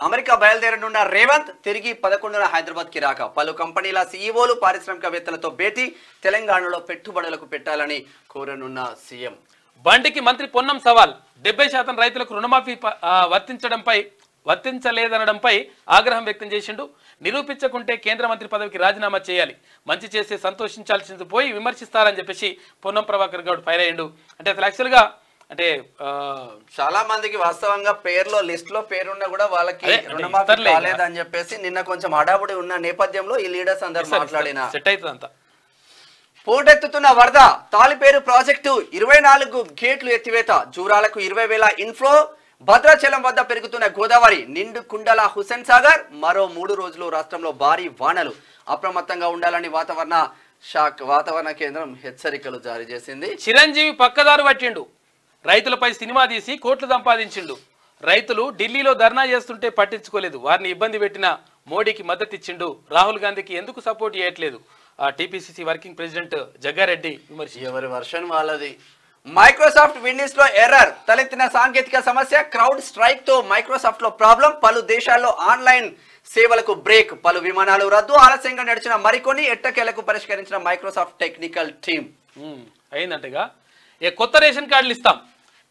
అమెరికా బయలుదేరనున్న రేవంత్ తిరిగి 11న హైదరాబాద్ కి రాక పలు కంపెనీల సీఈఓలు, పారిశ్రామికవేత్తలతో భేటీ. తెలంగాణలో పెట్టుబడులకు పెట్టాలని కోరనున్న సీఎం. బండికి మంత్రి పొన్నం సవాల్. 70% రైతులకు రుణమాఫీ వర్తించలేదనడంపై ఆగ్రహం వ్యక్తం చేసిండు. నిరూపించకుంటే కేంద్ర మంత్రి పదవికి రాజీనామా చేయాలి, మంచి చేస్తే సంతోషించాల్సింది పోయి విమర్శిస్తారని చెప్పేసి పొన్నం ప్రభాకర్ గౌడ్ ఫైర్ అయ్యిండు. అంటే అసలు యాక్చువల్గా అంటే చాలా మందికి వాస్తవంగా పేరులో లిస్ట్ లో పేరున్నా కూడా వాళ్ళకి రుణమాఫీ కాలేదని చెప్పేసి నిన్న కొంచెం హడావుడి ఉన్న నేపథ్యంలో ఈ లీడర్స్ అందరూ మాట్లాడిన సెట్ అవుతుంది అంతా. పోటెత్తుతున్న వరద తాలిపేరు ప్రాజెక్టు 24 గేట్లు ఎత్తివేత జూరాలకు 20,000 ఇన్ఫ్లో భద్రాచలం వద్ద పెరుగుతున్న గోదావరి నిండు కుండల హుస్సేన్ సాగర్ మరో 3 రోజులు రాష్ట్రంలో భారీ వానలు అప్రమత్తంగా ఉండాలని వాతావరణ కేంద్రం హెచ్చరికలు జారీ చేసింది. చిరంజీవి పక్కదారు పట్టిండు, రైతులపై సినిమా తీసి కోట్లు సంపాదించిండు. రైతులు ఢిల్లీలో ధర్నా చేస్తుంటే పట్టించుకోలేదు, వారిని ఇబ్బంది పెట్టిన మోడీకి మద్దతు ఇచ్చిండు. రాహుల్ గాంధీకి ఎందుకు సపోర్ట్ చేయట్లేదు? టీపీసీసీ వర్కింగ్ ప్రెసిడెంట్ జగ్గారెడ్డి విమర్శ. ఎవరి వర్షన్ వాళ్ళది. మైక్రోసాఫ్ట్ విండీస్ లో ఎర్రర్, తలెత్తిన సాంకేతిక సమస్య క్రౌడ్ స్ట్రైక్ తో మైక్రోసాఫ్ట్ లో ప్రాబ్లం, పలు దేశాల్లో ఆన్లైన్ సేవలకు బ్రేక్, పలు విమానాలు రద్దు, ఆలస్యంగా నడిచిన మరికొన్ని ఎట్టకేలకు పరిష్కరించిన మైక్రోసాఫ్ట్ టెక్నికల్ టీమ్. అయిందంటగా కొత్త రేషన్ కార్డులు ఇస్తాం,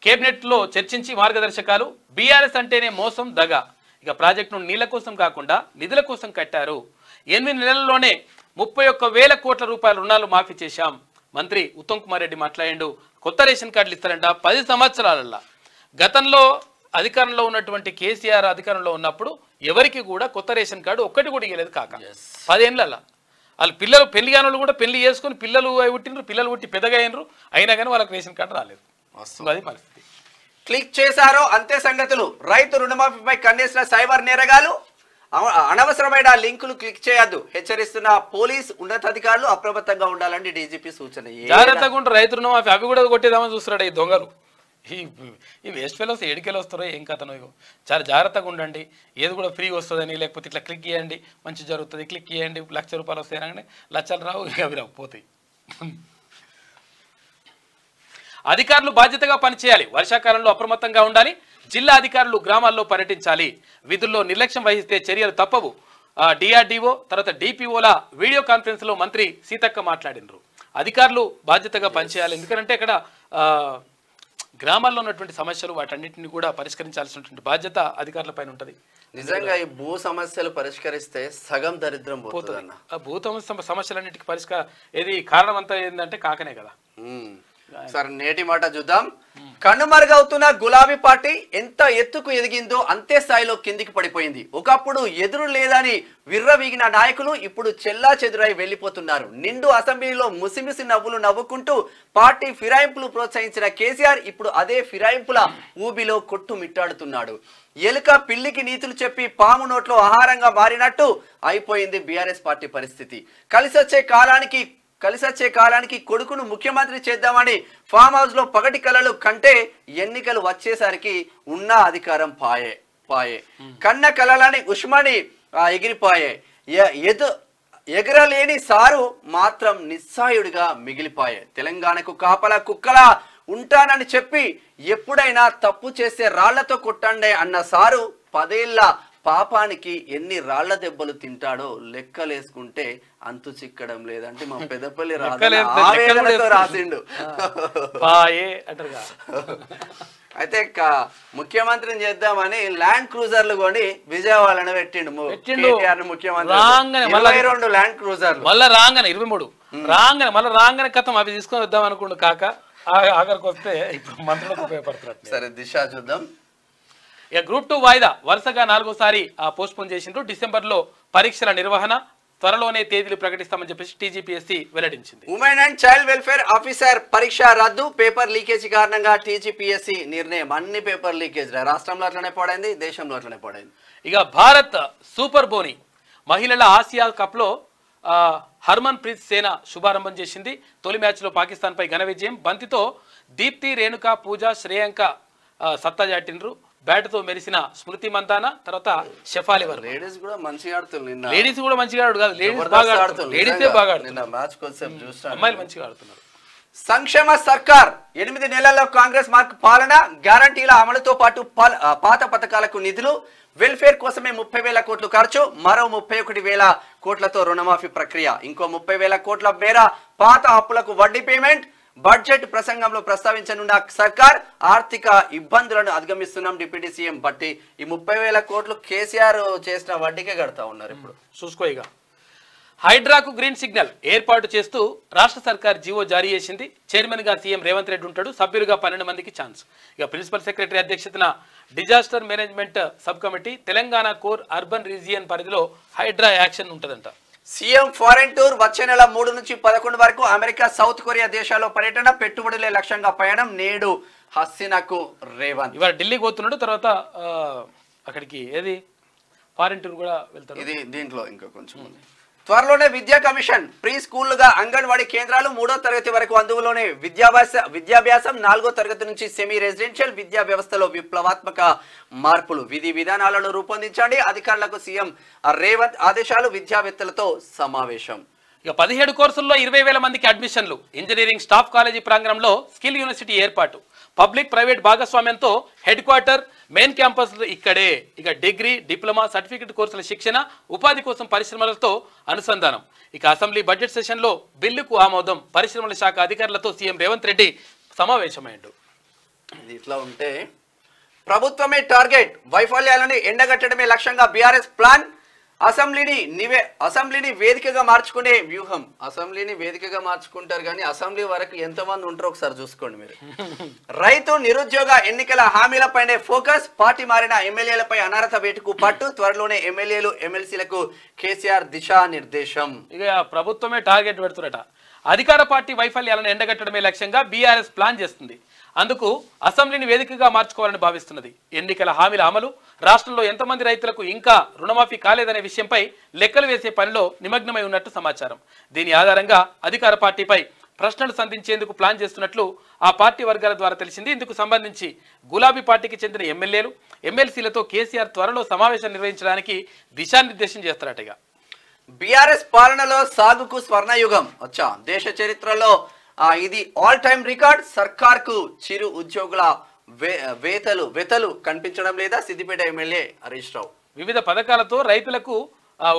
కేబినెట్ లో చర్చించి మార్గదర్శకాలు. బీఆర్ఎస్ అంటేనే మోసం దగా, ఇక ప్రాజెక్టును నీళ్ల కోసం కాకుండా నిధుల కోసం కట్టారు. 8 నెలల్లోనే 31,000 కోట్ల రూపాయల రుణాలు మాఫీ చేశాం. మంత్రి ఉత్తమ్ కుమార్ రెడ్డి మాట్లాడిండు. కొత్త రేషన్ కార్డులు ఇస్తారంట 10 సంవత్సరాలలో. గతంలో అధికారంలో ఉన్నటువంటి కేసీఆర్ అధికారంలో ఉన్నప్పుడు ఎవరికి కూడా కొత్త రేషన్ కార్డు ఒక్కటి కూడా ఇవ్వలేదు కాక. 10 ఏళ్ళ వాళ్ళు పిల్లలు పెళ్లి కాని వాళ్ళు కూడా పెళ్లి చేసుకుని పిల్లలు పుట్టినరు, పిల్లలు పుట్టి పెద్దగా అయినరు, అయినా కానీ వాళ్ళకి రేషన్ కార్డు రాలేదు. అది పరిస్థితి. క్లిక్ చేశారో అంతే సంగతులు. రైతు రుణమాఫీపై కన్నేసిన సైబర్ నేరగాలు. అనవసరమైన లింకులు క్లిక్ చేయొద్దు హెచ్చరిస్తున్న పోలీస్ ఉన్నతాధికారులు. అప్రమత్తంగా ఉండాలని డీజీపీ సూచన. జాగ్రత్తగా ఉంటారు రైతు రుణమాఫీ, అవి కూడా కొట్టేదామని చూస్తున్నాడు ఈ దొంగలు. ఈ వేస్ట్ ఫెలోస్ ఏడికెళ్ళి వస్తారో ఏం కథనో. చాలా జాగ్రత్తగా ఉండండి. ఏది కూడా ఫ్రీగా వస్తుందని, లేకపోతే ఇట్లా క్లిక్ చేయండి మంచి జరుగుతుంది, క్లిక్ చేయండి 1,00,000 రూపాయలు వస్తాయని లక్షలు రావు, అవి రావు, పోతాయి. అధికారులు బాధ్యతగా పనిచేయాలి, వర్షాకాలంలో అప్రమత్తంగా ఉండాలి. జిల్లా అధికారులు గ్రామాల్లో పర్యటించాలి, విధుల్లో నిర్లక్ష్యం వహిస్తే చర్యలు తప్పవు. డిఆర్డీఓ తర్వాత డిపిఓల వీడియో కాన్ఫరెన్స్ లో మంత్రి సీతక్క మాట్లాడినరు. అధికారులు బాధ్యతగా పనిచేయాలి, ఎందుకంటే ఇక్కడ గ్రామాల్లో ఉన్నటువంటి సమస్యలు వాటన్నిటిని కూడా పరిష్కరించాల్సినటువంటి బాధ్యత అధికారుల పైన ఉంటుంది. నిజంగా ఈ భూ సమస్యలు పరిష్కరిస్తే సగం దరిద్రం పోతుంది. భూ సమస్యలన్నిటికీ పరిష్కారం ఏది కారణం అంతా ఏంటంటే కాకనే కదా. సరే నేటి మాట చూద్దాం. కనుమరుగవుతున్న గులాబీ పార్టీ ఎంత ఎత్తుకు ఎదిగిందో అంతే స్థాయిలో కిందికి పడిపోయింది. ఒకప్పుడు ఎదురు లేదని విర్రవీగిన నాయకులు ఇప్పుడు చెల్లా చెదురై వెళ్లిపోతున్నారు. నిండు అసెంబ్లీలో ముసిముసి నవ్వులు నవ్వుకుంటూ పార్టీ ఫిరాయింపులు ప్రోత్సహించిన కేసీఆర్ ఇప్పుడు అదే ఫిరాయింపుల ఊబిలో కొట్టుమిట్టాడుతున్నాడు. ఎలుక పిల్లికి నీతులు చెప్పి పాము నోట్లో ఆహారంగా మారినట్టు అయిపోయింది బీఆర్ఎస్ పార్టీ పరిస్థితి. కలిసొచ్చే కాలానికి కొడుకును ముఖ్యమంత్రి చేద్దామని ఫామ్ హౌస్ లో పగటి కలలు కంటే ఎన్నికలు వచ్చేసరికి ఉన్న అధికారం పాయే. కన్న కలలని ఉష్మని ఎగిరిపాయే. ఎగరలేని సారు మాత్రం నిస్సాయుడిగా మిగిలిపాయే. తెలంగాణకు కాపలా కుక్కలా ఉంటానని చెప్పి ఎప్పుడైనా తప్పు చేస్తే రాళ్లతో కొట్టండి అన్న సారు 10 ఏళ్ల పాపానికి ఎన్ని రాళ్ల దెబ్బలు తింటాడో లెక్కలేసుకుంటే అంతు చిక్కడం లేదంటే మా పెద్దపల్లి ఆవేదనతో రాసిండు. అయితే ముఖ్యమంత్రిని చేద్దామని ల్యాండ్ క్రూజర్లు కొని విజయవాడను పెట్టిండు ముఖ్యమంత్రి. 22 ల్యాండ్ క్రూజర్లు మళ్ళీ రాగానే 23 రాగానే కథం అవి తీసుకొని వద్దాం అనుకోండి కాక ఆఖరికి వస్తే ఇప్పుడు మంత్రులకు ఉపయోగపడుతున్నారు. సరే దిశ చూద్దాం. ఇక గ్రూప్ 2 వాయిదా వరుసగా 4వసారి పోస్ట్పోన్ చేసిండ్రు. డిసెంబర్లో పరీక్షల నిర్వహణ, త్వరలోనే తేదీలు ప్రకటిస్తామని చెప్పేసి టీజీపీఎస్సీ వెల్లడించింది. Women and child welfare officer పరీక్ష రద్దు, పేపర్ లీకేజీ కారణంగా టీజీపీఎస్సీ నిర్ణయం. అన్ని పేపర్ లీకేజ్ రాష్ట్రంలో అట్లనే పడైంది, దేశంలో అట్లనే పడైంది. ఇక భారత్ సూపర్ బోని మహిళల ఆసియా కప్లో హర్మన్ ప్రీత్ సేన శుభారంభం చేసింది. తొలి మ్యాచ్లో పాకిస్తాన్పై ఘన విజయం. బంతితో దీప్తి, రేణుక, పూజ, శ్రేయాంక సత్తా చాటిండ్రు. బ్యాట్తో మెరిసిన స్మృతి మందాన, తర్వాత షెఫాలి వర్మ. లేడీస్ కూడా మంచిగా ఆడుతున్నారు. లేడీస్ కూడా మంచిగా ఆడు కాదు, లేడీస్ బాగా ఆడుతున్నారు. లేడీసే బాగా ఆడుతున్నారు, అమ్మాయిలు మంచిగా ఆడుతున్నారు. సంక్షేమ సర్కార్ 8 నెలల్లో కాంగ్రెస్ మార్క్ పాలన, గ్యారంటీల అమలుతో పాటు పాత పథకాలకు నిధులు, వెల్ఫేర్ కోసమే 30,000 కోట్లు ఖర్చు, మరో 31,000 కోట్లతో రుణమాఫీ ప్రక్రియ, ఇంకో 30,000 కోట్ల మేర పాత అప్పులకు వడ్డీ పేమెంట్. బడ్జెట్ ప్రసంగంలో ప్రస్తావించనున్న సర్కార్ ఆర్థిక ఇబ్బందులను అధిగమిస్తున్నాం డిప్యూటీ సీఎం బట్టి. ఈ 30,000 కోట్లు కేసీఆర్ చేసిన వడ్డీకే కడతా ఉన్నారు. ఇప్పుడు చూసుకోయిగా హైడ్రాకు గ్రీన్ సిగ్నల్ ఏర్పాటు చేస్తూ రాష్ట్ర సర్కార్ జీవో జారీ చేసింది. చైర్మన్ గా సీఎం రేవంత్ రెడ్డి ఉంటాడు, సభ్యులుగా 12 మందికి ఛాన్స్. ఇక ప్రిన్సిపల్ సెక్రటరీ అధ్యక్షతన disaster management sub committee, Telangana core urban region పరిధిలో హైడ్రా యాక్షన్ ఉంటుందంట. సీఎం ఫారెన్ టూర్ వచ్చే నెల 3 నుంచి 11 వరకు అమెరికా, సౌత్ కొరియా దేశాల్లో పర్యటన, పెట్టుబడులే లక్ష్యంగా పయనం. నేడు హసీనాకు రేవంత్. ఇవాళ ఢిల్లీకి పోతున్నాడు, తర్వాత అక్కడికి ఏది ఫారిన్ టూర్ కూడా వెళ్తాడు. ఇది దీంట్లో ఇంకా కొంచెం ఉంది. త్వరలోనే విద్యా కమిషన్. ప్రీ స్కూళ్లుగా అంగన్వాడీ కేంద్రాలు, 3వ తరగతి వరకు అందులోనే విద్యాభ్యాసం, 4వ తరగతి నుంచి సెమీ రెసిడెన్షియల్ విద్యా వ్యవస్థలో విప్లవాత్మక మార్పులు. విధి విధానాలను రూపొందించండి. అధికారులకు సీఎం రేవంత్ ఆదేశాలు. విద్యావేత్తలతో సమావేశం. ఇక 17 కోర్సుల్లో 20,000 మందికి అడ్మిషన్లు. ఇంజనీరింగ్ స్టాఫ్ కాలేజీ ప్రాంగణంలో స్కిల్ యూనివర్సిటీ ఏర్పాటు. పబ్లిక్ ప్రైవేట్ భాగస్వామ్యంతో హెడ్ క్వార్టర్, మెయిన్ క్యాంపస్ ఇక్కడే. ఇక డిగ్రీ, డిప్లొమా, సర్టిఫికెట్ కోర్సుల శిక్షణ, ఉపాధి కోసం పరిశ్రమలతో అనుసంధానం. ఇక అసెంబ్లీ బడ్జెట్ సెషన్లో బిల్లుకు ఆమోదం. పరిశ్రమల శాఖ అధికారులతో సీఎం రేవంత్ రెడ్డి సమావేశమైండు. ఇది ఇట్లా ఉంటే ప్రభుత్వమే టార్గెట్, వైఫల్యాలను ఎండగట్టడమే లక్ష్యంగా బీఆర్ఎస్ ప్లాన్. అసెంబ్లీని వేదికగా మార్చుకునే వ్యూహం. అసెంబ్లీని వేదికగా మార్చుకుంటారు కానీ అసెంబ్లీ వరకు ఎంతమంది ఉంటారో ఒకసారి చూసుకోండి మీరు. రైతు, నిరుద్యోగ, ఎన్నికల హామీలపైనే ఫోకస్. పార్టీ మారిన ఎమ్మెల్యేలపై అనర్హత వేటుకు పట్టు. త్వరలోనే ఎమ్మెల్యేలు, ఎమ్మెల్సీలకు కేసీఆర్ దిశానిర్దేశం. ఇక ప్రభుత్వమే టార్గెట్ పెడుతున్నట. అధికార పార్టీ వైఫల్యాలను ఎండగట్టడమే లక్ష్యంగా బీఆర్ఎస్ ప్లాన్ చేస్తుంది. అందుకు అసెంబ్లీని వేదికగా మార్చుకోవాలని భావిస్తున్నది. ఎన్నికల హామీల అమలు, రాష్ట్రంలో ఎంతమంది రైతులకు ఇంకా రుణమాఫీ కాలేదనే విషయంపై లెక్కలు వేసే పనిలో నిమగ్నమై ఉన్నట్టు సమాచారం. దీని ఆధారంగా అధికార పార్టీపై ప్రశ్నలు సంధించేందుకు ప్లాన్ చేస్తున్నట్లు ఆ పార్టీ వర్గాల ద్వారా తెలిసింది. ఇందుకు సంబంధించి గులాబీ పార్టీకి చెందిన ఎమ్మెల్యేలు, ఎమ్మెల్సీలతో కేసీఆర్ త్వరలో సమావేశం నిర్వహించడానికి దిశానిర్దేశం చేస్తారట. బీఆర్ఎస్ పాలనలో సాగుకు స్వర్ణయుగం. దేశ చరిత్రలో ఇది ఆల్ టైమ్ రికార్డ్. సర్కార్కు చిరు ఉద్యోగుల వేతలు కనిపించడం లేదా? సిద్దిపేట ఎమ్మెల్యే హరీష్ రావు. వివిధ పథకాలతో రైతులకు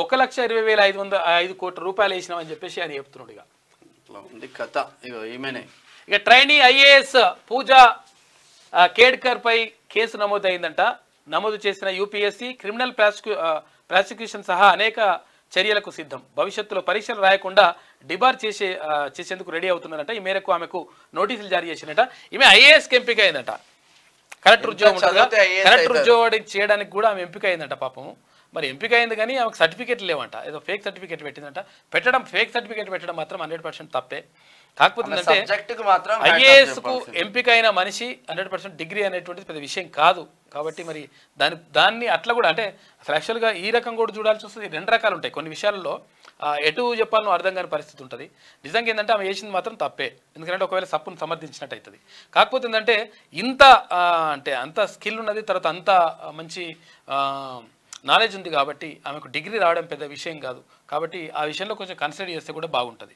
1,20,505 కోట్ల రూపాయలు వేసినామని చెప్పేసి ఆయన చెప్తున్నాడు. కథ ఈమెనే. ఇక ట్రైనీ ఐఏఎస్ పూజా కేడ్కర్ పై కేసు నమోదైందంట. నమోదు చేసిన యూపీఎస్సీ క్రిమినల్ ప్రాసిక్యూషన్ సహా అనేక చర్యలకు సిద్ధం. భవిష్యత్తులో పరీక్షలు రాయకుండా డిబార్ చేసేందుకు రెడీ అవుతున్నారట. ఈ మేరకు ఆమెకు నోటీసులు జారీ చేసినట. ఈమె ఐఏఎస్కి ఎంపిక అయిందట. కలెక్టర్ ఉద్యోగం కలెక్టర్ ఉద్యోగం చేయడానికి కూడా ఆమె ఎంపిక అయిందంట. పాపం మరి ఎంపిక అయింది కానీ ఆమెకు సర్టిఫికేట్లు లేవంట. ఏదో ఫేక్ సర్టిఫికేట్ పెట్టిందంట. ఫేక్ సర్టిఫికేట్ పెట్టడం మాత్రం 100% తప్పే. కాకపోతే ఐఏఎస్ కు ఎంపిక అయిన మనిషి 100% డిగ్రీ అనేటువంటిది పెద్ద విషయం కాదు. కాబట్టి మరి దాన్ని అట్లా కూడా అంటే అసలు యాక్చువల్గా ఈ రకం కూడా చూడాల్సి వస్తుంది. 2 రకాలు ఉంటాయి. కొన్ని విషయాల్లో ఎటు చెప్పాలనో అర్థం కాని పరిస్థితి ఉంటుంది. నిజంగా ఏంటంటే ఆమె చేసింది మాత్రం తప్పే. ఎందుకంటే ఒకవేళ సప్పును సమర్థించినట్టు అవుతుంది. కాకపోతే ఏంటంటే ఇంత అంటే అంత స్కిల్ ఉన్నది, తర్వాత అంత మంచి నాలెడ్జ్ ఉంది కాబట్టి ఆమెకు డిగ్రీ రావడం పెద్ద విషయం కాదు. కాబట్టి ఆ విషయంలో కొంచెం కన్సిడర్ చేస్తే కూడా బాగుంటుంది.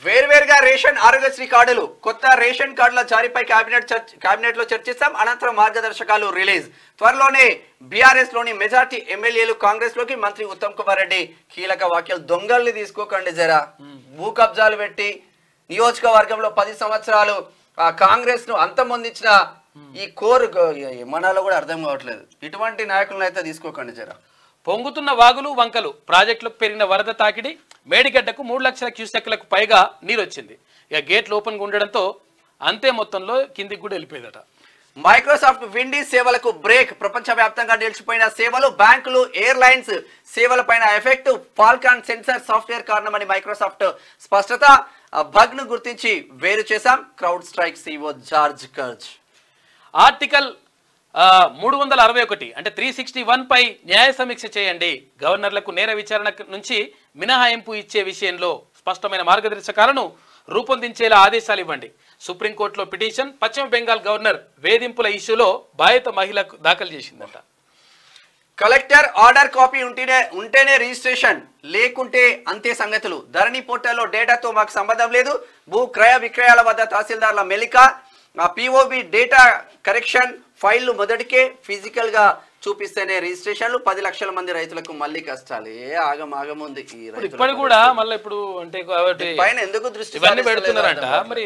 వేర్వేరుగా రేషన్ ఆరోగ్యశ్రీ కార్డులు. కొత్త రేషన్ కార్డుల జారీపై కేబినెట్ లో చర్చిస్తాం. అనంతరం మార్గదర్శకాలు రిలీజ్. త్వరలోనే బీఆర్ఎస్ లోని మెజార్టీ ఎమ్మెల్యేలు కాంగ్రెస్ లోకి. మంత్రి ఉత్తమ్ కుమార్ రెడ్డి కీలక వ్యాఖ్యలు. దొంగల్ని తీసుకోకండి జరా. భూ కబ్జాలు పెట్టి నియోజకవర్గంలో 10 సంవత్సరాలు కాంగ్రెస్ ను అంతమొందించిన ఈ కోరు మనాలో కూడా అర్థం కావట్లేదు. ఇటువంటి నాయకులను అయితే తీసుకోకండి జరా. పొంగుతున్న వాగులు, వంకలు, ప్రాజెక్టులకు పెరిగిన వరద తాకిడి. మేడిగడ్డకు 3 లక్షల క్యూసెక్లకు పైగా నీరు వచ్చింది. ఇక గేట్లు ఓపెన్గా ఉండడంతో అంతే మొత్తంలో కిందికి కూడా వెళ్ళిపోయిందట. మైక్రోసాఫ్ట్ విండీస్ సేవలకు బ్రేక్. ప్రపంచవ్యాప్తంగా నిలిచిపోయిన సేవలు, బ్యాంకులు, ఎయిర్లైన్స్ సేవలపైన ఎఫెక్ట్. ఫాల్కాన్ సెన్సార్ సాఫ్ట్వేర్ కారణమని మైక్రోసాఫ్ట్ స్పష్టత. బగ్ ను గుర్తించి వేరు చేశాం. CrowdStrike CEO George Kurtz. Article 361 అంటే 361 పై న్యాయ సమీక్ష చేయండి. గవర్నర్లకు నేర విచారణ నుంచి మినహాయింపు ఇచ్చే విషయంలో స్పష్టమైన మార్గదర్శకాలను రూపొందించేలా ఆదేశాలు ఇవ్వండి. సుప్రీంకోర్టులో పిటిషన్. పశ్చిమ బెంగాల్ గవర్నర్ వేధింపుల ఇష్యూలో బాధిత మహిళకు దాఖలు చేసిందట. కలెక్టర్ ఆర్డర్ కాపీ ఉంటేనే రిజిస్ట్రేషన్, లేకుంటే అంతే సంగతులు. ధరణి పోర్టల్లో డేటాతో మాకు సంబంధం లేదు. భూ క్రయ విక్రయాల వద్ద తహసీల్దార్ల మెలిక. పిఓబి డేటా కరెక్షన్ ఫైళ్లు మొదటికే ఫిజికల్ గా చూపిస్తేనే రిజిస్ట్రేషన్లు. 10 లక్షల మంది రైతులకు మళ్ళీ కష్టాలు. ఆగముంది ఇప్పుడు కూడా మళ్ళీ ఇప్పుడు అంటే పైన ఎందుకు దృష్టి ఇవన్నీ పెడుతున్నారంట. మరి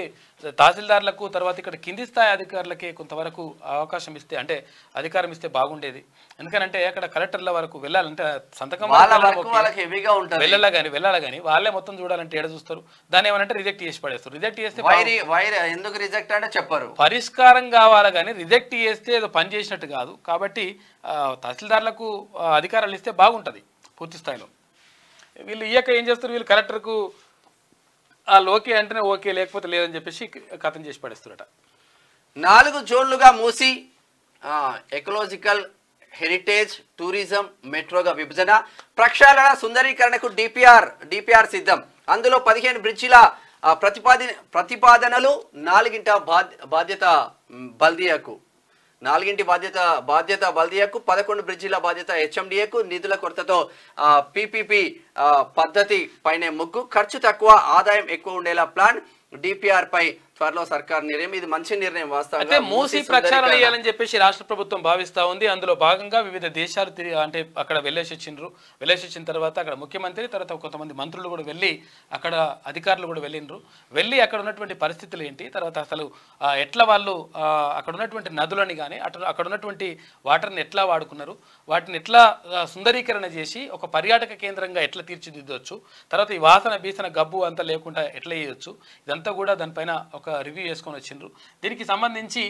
తహసీల్దార్లకు తర్వాత ఇక్కడ కింది స్థాయి అధికారులకి కొంతవరకు అవకాశం ఇస్తే అంటే అధికారం ఇస్తే బాగుండేది. ఎందుకంటే అక్కడ కలెక్టర్ల వరకు వెళ్ళాలంటే సంతకం వెళ్ళాలా కానీ వాళ్ళే మొత్తం చూడాలంటే ఏడ చూస్తారు. దాన్ని ఏమనంటే రిజెక్ట్ చేసి పడేస్తారు. రిజెక్ట్ చేస్తే ఎందుకు రిజెక్ట్ అంటే చెప్పరు. పరిష్కారం కావాలా కానీ రిజెక్ట్ చేస్తే ఏదో పని చేసినట్టు కాదు. కాబట్టి తహసీల్దార్లకు అధికారాలు ఇస్తే బాగుంటుంది. పూర్తి స్థాయిలో. వీళ్ళు ఇయ్యక ఏం చేస్తారు, వీళ్ళు కలెక్టర్కు ఓకే అంటేనే ఓకే, లేకపోతే లేదని చెప్పేసి కథం చేసి పడేస్తారట. 4 జోన్లుగా మూసి ఎకలాజికల్ హెరిటేజ్ టూరిజం మెట్రోగా విభజన, ప్రక్షాళన సుందరీకరణకు డిపిఆర్ సిద్ధం. అందులో 15 బ్రిడ్జిల ప్రతిపాదనలు, 4 బాధ్యత బల్దియాకు, 4 బాధ్యత బల్దియాకు, 11 బ్రిడ్జిల బాధ్యత హెచ్ఎండిఏకు. నిధుల కొరతతో పిపిపి పద్ధతి పైనే ముగ్గు, ఖర్చు తక్కువ ఆదాయం ఎక్కువ ఉండేలా ప్లాన్. డిపిఆర్ పై త్వరలో సర్కార్ నిర్ణయం. ఇది మంచి నిర్ణయం వాస్తవంగా. మూసి ప్రక్షాళన చేయాలని చెప్పేసి రాష్ట్ర ప్రభుత్వం భావిస్తా ఉంది. అందులో భాగంగా వివిధ దేశాలు అంటే అక్కడ వెళ్ళేసి వచ్చిన తర్వాత అక్కడ ముఖ్యమంత్రి తర్వాత కొంతమంది మంత్రులు కూడా వెళ్ళి, అక్కడ అధికారులు కూడా వెళ్ళి అక్కడ ఉన్నటువంటి పరిస్థితులు ఏంటి, తర్వాత అసలు ఎట్లా వాళ్ళు అక్కడ ఉన్నటువంటి నదులని కానీ అక్కడ ఉన్నటువంటి వాటర్ని ఎట్లా వాడుకున్నారు, వాటిని ఎట్లా సుందరీకరణ చేసి ఒక పర్యాటక కేంద్రంగా ఎట్లా తీర్చిదిద్దవచ్చు, తర్వాత ఈ వాసన బీసన గబ్బు అంతా లేకుండా ఎట్లా చేయొచ్చు, ఇదంతా కూడా దానిపైన ఒక రివ్యూ చేసుకొని వచ్చిండ్రు. దీనికి సంబంధించి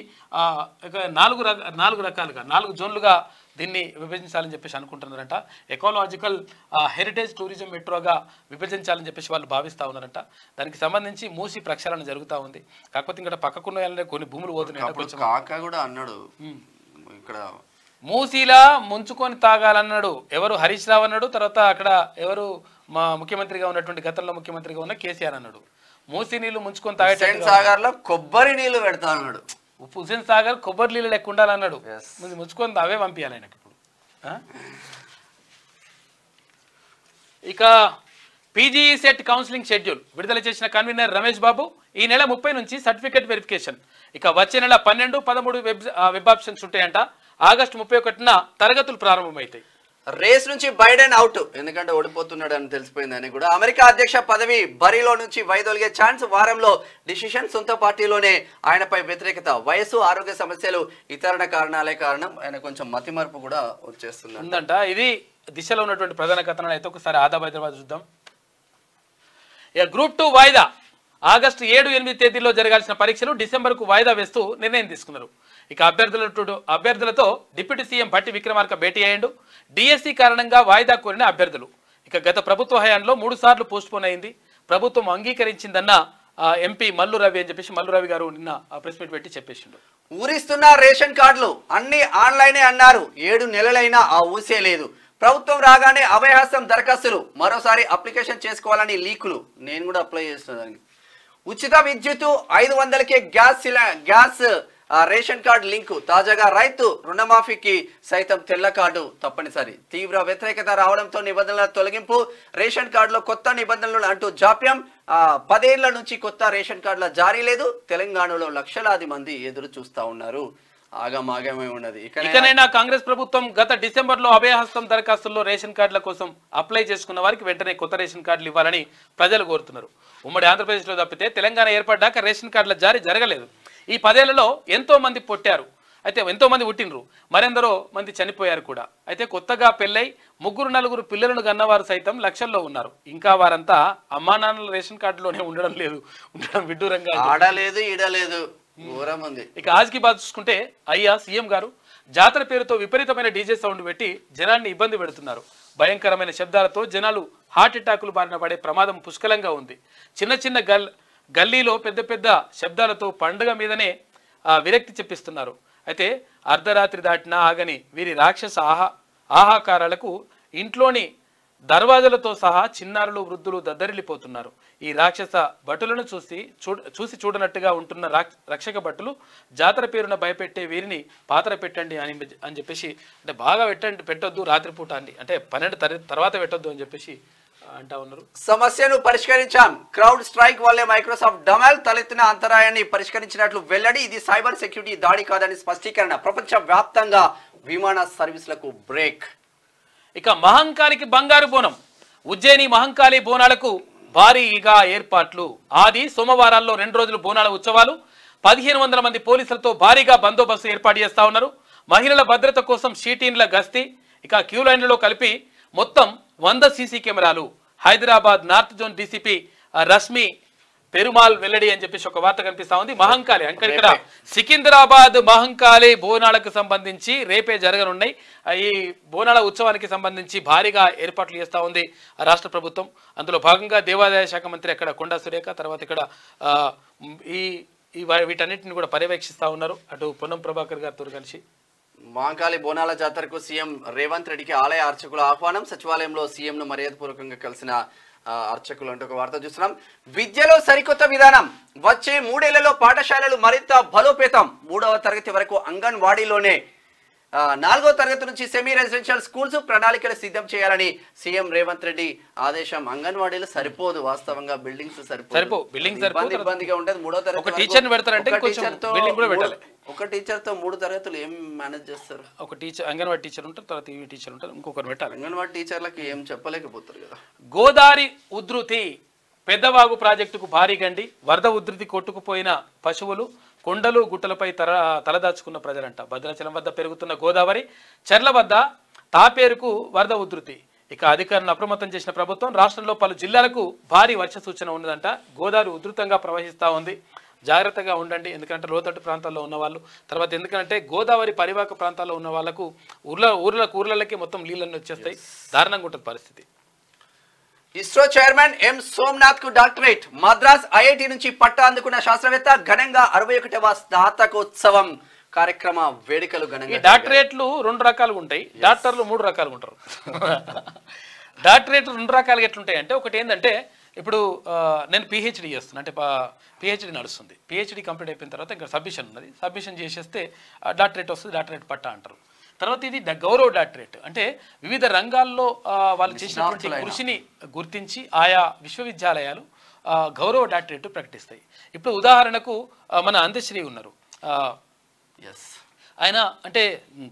4 రకాలుగా 4 జోన్లుగా దీన్ని విభజించాలని చెప్పేసి అనుకుంటున్నారంట. ఎకాలజికల్ హెరిటేజ్ టూరిజం మెట్రోగా విభజించాలని చెప్పేసి వాళ్ళు భావిస్తూ ఉన్నారంట. దానికి సంబంధించి మూసి ప్రక్షాళన జరుగుతూ ఉంది. కాకపోతే ఇక్కడ పక్కకున్న కొన్ని భూములు పోతున్నాయి. కాకా కూడా అన్నాడు ఇక్కడ మూసీలా ముంచుకొని తాగాలన్నాడు ఎవరు, హరీష్ రావు అన్నాడు. తర్వాత అక్కడ ఎవరు మా ముఖ్యమంత్రిగా ఉన్నటువంటి గతంలో ముఖ్యమంత్రిగా ఉన్న కేసీఆర్ అన్నాడు. మూసీ నీళ్లు ముంచుకొని తాగే సాగర్ లో కొబ్బరి నీళ్లు పెడతా అన్నాడు. హుస్సేన్ సాగర్ కొబ్బరి నీళ్ళు లెక్క ఉండాలన్నాడు. ముంచుకొని అవే పంపించాలి ఆయనకి ఇప్పుడు. ఇక పీజీ సెట్ కౌన్సిలింగ్ షెడ్యూల్ విడుదల చేసిన కన్వీనర్ రమేష్ బాబు ఈ నెల 30 నుంచి సర్టిఫికేట్ వెరిఫికేషన్, ఇక వచ్చే నెల 12, 13 వెబ్ ఆప్షన్స్ ఉంటాయంట. ఆగస్టు 31న తరగతులు ప్రారంభమవుతాయి. రేస్ నుంచి బైడెన్ అవుట్, ఎందుకంటే ఓడిపోతున్నాడు అని తెలిసిపోయిందని కూడా. అమెరికా అధ్యక్ష పదవి బరిలో నుంచి వైదొలిగే ఛాన్స్, వారంలో డిసిషన్. సొంత పార్టీలోనే ఆయనపై వ్యతిరేకత, వయసు, ఆరోగ్య సమస్యలు, ఇతర కారణాలే కారణం. ఆయన కొంచెం మతిమరుపు కూడా వచ్చేస్తుందంట. ఇది దిశలో ఉన్నటువంటి ప్రధాన కథనాలు. అయితే ఒకసారి హైదరాబాద్ చూద్దాం. ఇక గ్రూప్ 2 వాయిదా, ఆగస్టు 7, 8 తేదీల్లో జరగాల్సిన పరీక్షలు డిసెంబర్కు వాయిదా వేస్తూ నిర్ణయం తీసుకున్నారు. ఇక అభ్యర్థులతో డిప్యూటీ సీఎం భట్టి విక్రమార్క భేటీ అయ్యిండు. డిఎస్సి కారణంగా వాయిదా కోరిన అభ్యర్థులు. ఇక గత ప్రభుత్వ హయాంలో 3 సార్లు పోస్ట్ పోన్ అయింది, ప్రభుత్వం అంగీకరించిందన్న ఎంపీ మల్లు రవి అని చెప్పేసి మల్లు రవి గారు నిన్న ప్రెస్ మీట్ పెట్టి చెప్పేసిండు. ఊరిస్తున్న రేషన్ కార్డులు అన్ని ఆన్లైనే అన్నారు, 7 నెలలైనా ఆ ఊసే లేదు. ప్రభుత్వం రాగానే అభయహస్తం దరఖాస్తులు, మరోసారి అప్లికేషన్ చేసుకోవాలని లీకులు. నేను కూడా అప్లై చేస్తున్నాను. ఉచిత విద్యుత్, 500కే గ్యాస్ రేషన్ కార్డు లింకు. తాజాగా రైతు రుణమాఫీకి సైతం తెల్ల కార్డు తప్పనిసరి. తీవ్ర వ్యతిరేకత రావడంతో నిబంధనల తొలగింపు, రేషన్ కార్డులో కొత్త నిబంధనలు అంటూ జాప్యం. 10 ఏళ్ల నుంచి కొత్త రేషన్ కార్డుల జారీ లేదు. తెలంగాణలో లక్షలాది మంది ఎదురు చూస్తా ఉన్నారు. ఆగమాగమే ఉన్నది. ఇకనైనా కాంగ్రెస్ ప్రభుత్వం గత డిసెంబర్లో అభయహస్తం దరఖాస్తుల్లో రేషన్ కార్డుల కోసం అప్లై చేసుకున్న వారికి వెంటనే కొత్త రేషన్ కార్డులు ఇవ్వాలని ప్రజలు కోరుతున్నారు. ఉమ్మడి ఆంధ్రప్రదేశ్లో తప్పితే తెలంగాణ ఏర్పడ్డాక రేషన్ కార్డుల జారీ జరగలేదు. ఈ 10 ఏళ్లలో ఎంతో మంది పుట్టారు, అయితే ఎంతో మంది పుట్టినరు, మరెందరో మంది చనిపోయారు కూడా. అయితే కొత్తగా పెళ్ళై 3, 4 పిల్లలను కన్నవారు సైతం లక్షల్లో ఉన్నారు. ఇంకా వారంతా అమ్మా నాన్నల రేషన్ కార్డులోనే ఉండడం విడ్డూరంగా ఆడలేదు ఈడలేదు. ఇక ఆజ్కి బాధ చూసుకుంటే అయ్యా సీఎం గారు జాతర పేరుతో విపరీతమైన డీజే సౌండ్ పెట్టి జనాన్ని ఇబ్బంది పెడుతున్నారు. భయంకరమైన శబ్దాలతో జనాలు హార్ట్ అటాకులు బారిన పడే ప్రమాదం పుష్కలంగా ఉంది. చిన్న గల్లీలో పెద్ద శబ్దాలతో పండుగ మీదనే విరక్తి చెప్పిస్తున్నారు. అయితే అర్ధరాత్రి దాటినా ఆగని వీరి రాక్షస ఆహాకారాలకు ఇంట్లోని దర్వాజలతో సహా చిన్నారులు, వృద్ధులు దద్దరిల్లిపోతున్నారు. ఈ రాక్షస భటులను చూసి చూడనట్టుగా ఉంటున్న రక్షక భటులు జాతర పేరున భయపెట్టే వీరిని పాత్ర పెట్టండి అని చెప్పేసి, అంటే బాగా పెట్టొద్దు, రాత్రిపూట అండి, అంటే 12 తర్వాత పెట్టొద్దు అని చెప్పేసి అంటా ఉన్నారు. సమస్యను పరిష్కరించాం, క్రౌడ్ స్ట్రైక్ వల్లే మైక్రోసాఫ్ట్ డొమాల్ తలెత్తిన అంతరాయాన్ని పరిష్కరించినట్లు వెల్లడి. ఇది సైబర్ సెక్యూరిటీ దాడి కాదని స్పష్టీకరణ. ప్రపంచ వ్యాప్తంగా విమాన సర్వీసులకు బ్రేక్. ఇక మహంకాళికి బంగారు బోనం, ఉజ్జయిని మహంకాళి బోనాలకు భారీగా ఏర్పాట్లు. ఆది సోమవారాల్లో 2 రోజులు బోనాల ఉత్సవాలు. 1500 మంది పోలీసులతో భారీగా బందోబస్తు ఏర్పాటు చేస్తా ఉన్నారు. మహిళల భద్రత కోసం షీటీన్ల గస్తీ. ఇక క్యూ లైన్లలో కలిపి మొత్తం 100 సీసీ కెమెరాలు. Hyderabad north zone DCP Rashmi Perumal వెల్లడి అని చెప్పేసి ఒక వార్త కనిపిస్తా ఉంది. మహంకాళి ఇక్కడ సికింద్రాబాద్ మహంకాళి బోనాలకు సంబంధించి రేపే జరగనున్నాయి. ఈ బోనాల ఉత్సవానికి సంబంధించి భారీగా ఏర్పాట్లు చేస్తూ ఉంది రాష్ట్ర ప్రభుత్వం. అందులో భాగంగా దేవాదాయ శాఖ మంత్రి అక్కడ కొండా సురేఖ, తర్వాత ఇక్కడ వీటన్నిటిని కూడా పర్యవేక్షిస్తూ ఉన్నారు. అటు పొన్నం ప్రభాకర్ గారితో కలిసి మహంకాళి బోనాల జాతరకు సీఎం రేవంత్ రెడ్డికి ఆలయ అర్చకుల ఆహ్వానం. సచివాలయంలో సీఎంను మర్యాదపూర్వకంగా కలిసిన అర్చకులు అంటూ ఒక వార్త చూస్తున్నాం. విద్యలో సరికొత్త విధానం, వచ్చే 3 ఏళ్లలో పాఠశాలలు మరింత బలోపేతం. 3వ తరగతి వరకు అంగన్వాడీలోనే, 4వ తరగతి నుంచి సెమీ రెసిడెన్షియల్ స్కూల్స్ ప్రణాళికలు సిద్ధం చేయాలని సీఎం రేవంత్ రెడ్డి ఆదేశం. అంగన్వాడీలు సరిపోదు, వాస్తవంగా బిల్డింగ్స్ సరిపో ఇబ్బందిగా ఉంటుంది. 3వ తరగతి ఒక టీచర్ తో 3 తరగతులు ఏం మేనేజ్ చేస్తారు? ఒక టీచర్ అంగన్వాడీ టీచర్ ఉంటారు, తర్వాత ఈవీ టీచర్ ఉంటారు, ఇంకొకరు పెట్టాలి. అంగన్వాడీ టీచర్లకి ఏం చెప్పలేకపోతారు కదా. గోదావరి ఉధృతి, పెద్దవాగు ప్రాజెక్టుకు భారీ గండి, వరద ఉధృతి కొట్టుకుపోయిన పశువులు, కొండలు గుట్టలపై తలదాచుకున్న ప్రజలంట. భద్రాచలం వద్ద పెరుగుతున్న గోదావరి, చెర్ల వద్ద తాపేరుకు వరద ఉధృతి. ఇక అధికారులను అప్రమత్తం చేసిన ప్రభుత్వం రాష్ట్రంలో పలు జిల్లాలకు భారీ వర్ష సూచన ఉన్నదంట. గోదావరి ఉధృతంగా ప్రవహిస్తూ ఉంది, జాగ్రత్తగా ఉండండి. ఎందుకంటే లోతట్టు ప్రాంతాల్లో ఉన్న వాళ్ళు, తర్వాత ఎందుకంటే గోదావరి పరివాహక ప్రాంతాల్లో ఉన్న వాళ్ళకు ఊర్లకి మొత్తం నీళ్ళన్నీ వచ్చేస్తాయి, దారుణంగా ఉంటుంది పరిస్థితి. ఇస్రో చైర్మన్ ఎం సోమనాథ్ కు డాక్టరేట్. మద్రాస్ ఐఐటి నుంచి పట్టా అందుకున్న శాస్త్రవేత్త ఘనంగా 61వ స్నాతకోత్సవం కార్యక్రమ వేడుకలు ఘనంగా. డాక్టరేట్లు 2 రకాలుగా ఉంటాయి, డాక్టర్లు 3 రకాలుగా ఉంటారు. డాక్టరేట్లు 2 రకాలుగా ఎట్లుంటాయి అంటే, ఒకటి ఏంటంటే ఇప్పుడు నేను పిహెచ్డి చేస్తున్నా, అంటే పిహెచ్డి నడుస్తుంది. పిహెచ్డి కంప్లీట్ అయిపోయిన తర్వాత ఇంకా సబ్మిషన్ ఉన్నది, సబ్మిషన్ చేసేస్తే డాక్టరేట్ వస్తుంది, డాక్టరేట్ పట్టా అంటారు. తర్వాత ఇది గౌరవ డాక్టరేట్, అంటే వివిధ రంగాల్లో వాళ్ళు చేసినటువంటి కృషిని గుర్తించి ఆయా విశ్వవిద్యాలయాలు గౌరవ డాక్టరేట్ ప్రకటిస్తాయి. ఇప్పుడు ఉదాహరణకు మన అందశ్రీ ఉన్నారు, ఆయన అంటే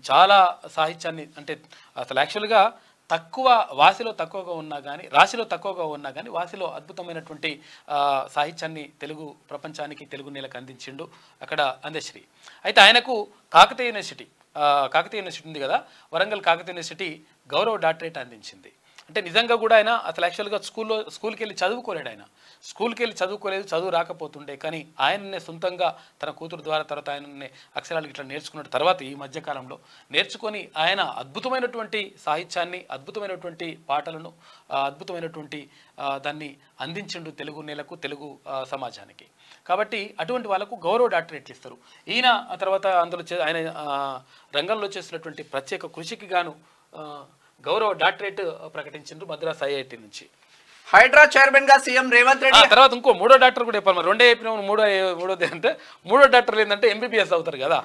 చాలా సాహిత్యాన్ని, అంటే అసలు యాక్చువల్గా తక్కువ వాసిలో తక్కువగా ఉన్నా కానీ, రాశిలో తక్కువగా ఉన్నా కానీ వాసిలో అద్భుతమైనటువంటి సాహిత్యాన్ని తెలుగు ప్రపంచానికి, తెలుగు నేలకు అందించిండు అక్కడ అందశ్రీ. అయితే ఆయనకు కాకతీయ యూనివర్సిటీ ఉంది కదా, వరంగల్ కాకతీయ యూనివర్సిటీ గౌరవ డాక్టరేట్ అందించింది. అంటే నిజంగా కూడా ఆయన అసలు యాక్చువల్గా స్కూల్కి వెళ్ళి చదువుకోలేడు, ఆయన స్కూల్కి వెళ్ళి చదువుకోలేదు, చదువు రాకపోతుండే. కానీ ఆయననే సొంతంగా తన కూతురు ద్వారా తర్వాత ఆయననే అక్షరాలు ఇట్లా నేర్చుకున్న తర్వాత ఈ మధ్యకాలంలో నేర్చుకొని ఆయన అద్భుతమైనటువంటి సాహిత్యాన్ని, అద్భుతమైనటువంటి పాటలను, అద్భుతమైనటువంటి దాన్ని అందించిండు తెలుగు నేలకు, తెలుగు సమాజానికి. కాబట్టి అటువంటి వాళ్ళకు గౌరవ డాక్టరేట్లు ఇస్తారు. ఈయన తర్వాత అందులో ఆయన రంగంలో చేసినటువంటి ప్రత్యేక కృషికి గాను గౌరవ డాక్టరేట్ ప్రకటించారు మద్రాస్ ఐఐటి నుంచి. హైడ్రా చైర్మన్ గా సీఎం రేవంత్ రెడ్డి. తర్వాత ఇంకో 3వ డాక్టర్ కూడా చెప్పాలి, మరి 2 చెప్పిన మూడోది అంటే 3వ డాక్టర్లు ఏంటంటే ఎంబీబీఎస్ అవుతారు కదా,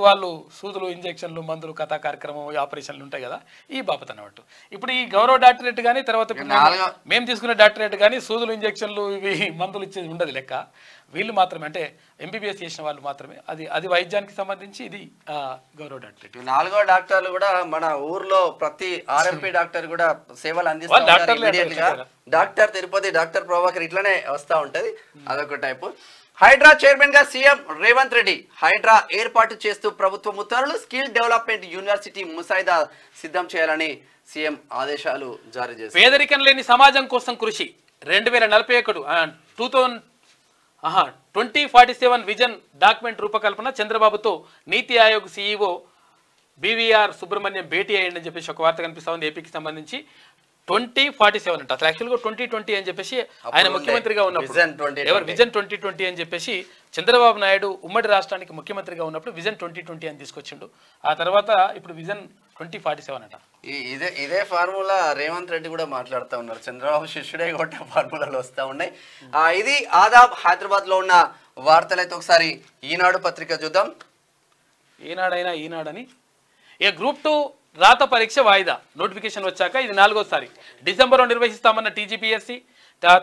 వాళ్ళు సూదులు, ఇంజక్షన్లు, మందులు, కథా కార్యక్రమం, ఆపరేషన్లు ఉంటాయి కదా, ఈ బాపత అన్నట్టు. ఇప్పుడు ఈ గౌరవ డాక్టరేట్ కానీ, తర్వాత మేము తీసుకునే డాక్టరేట్ కానీ సూదులు, ఇంజక్షన్లు, ఇవి మందులు ఇచ్చేది ఉండదు లెక్క. వీళ్ళు మాత్రమే, అంటే ఎంబీబీఎస్ చేసిన వాళ్ళు మాత్రమే, అది వైద్యానికి సంబంధించి ఇది గౌరవ డాక్టరేట్. 4వ డాక్టర్లు కూడా మన ఊర్లో ప్రతి ఆర్ఎంపీ డాక్టర్ కూడా సేవలు అందిస్తారు. డాక్టర్ తిరుపతి, డాక్టర్ ప్రభాకర్ ఇట్లనే వస్తూ ఉంటది, అదొక టైపు. హైడ్రా చైర్మన్ గా సీఎం రేవంత్ రెడ్డి. హైడ్రా ఏర్పాటు చేస్తూ ప్రభుత్వం ఉత్తర్వులు. స్కిల్ డెవలప్మెంట్ యూనివర్సిటీ ముసాయిదా సిద్ధం చేయాలని సీఎం ఆదేశాలు జారీ చేశారు. పేదరికం లేని సమాజం కోసం కృషి. 2041 2047 విజన్ డాక్యుమెంట్ రూపకల్పన. చంద్రబాబుతో నీతి ఆయోగ్ సీఈఓ బీవీఆర్ సుబ్రహ్మణ్యం భేటీ అయ్యండి అని చెప్పేసి ఒక వార్త కనిపిస్తా ఉంది. ఏపీకి సంబంధించి 2047 అంట, అసలు యాక్చువల్గా 2020 అని చెప్పేసి ఆయన ముఖ్యమంత్రిగా ఉన్నప్పుడు, విజన్ 2020 అని చెప్పేసి చంద్రబాబు నాయుడు ఉమ్మడి రాష్ట్రానికి ముఖ్యమంత్రిగా ఉన్నప్పుడు విజన్ 2020 అని తీసుకొచ్చిండు. ఆ తర్వాత ఇప్పుడు విజన్ 2047 అంట. ఇదే ఫార్ములా రేవంత్ రెడ్డి కూడా మాట్లాడుతూ ఉన్నారు. చంద్రబాబు శిష్యుడే కొట్టే ఫార్ములాలు వస్తూ ఉన్నాయి. ఇది ఆదాబ్. హైదరాబాద్ లో ఉన్న వార్తలైతే ఒకసారి ఈనాడు పత్రిక చూద్దాం. ఈనాడని గ్రూప్ 2 రాత పరీక్ష వాయిదా, నోటిఫికేషన్ వచ్చాక ఇది 4వసారి. డిసెంబర్లో నిర్వహిస్తామన్న టీజీపీఎస్సీ,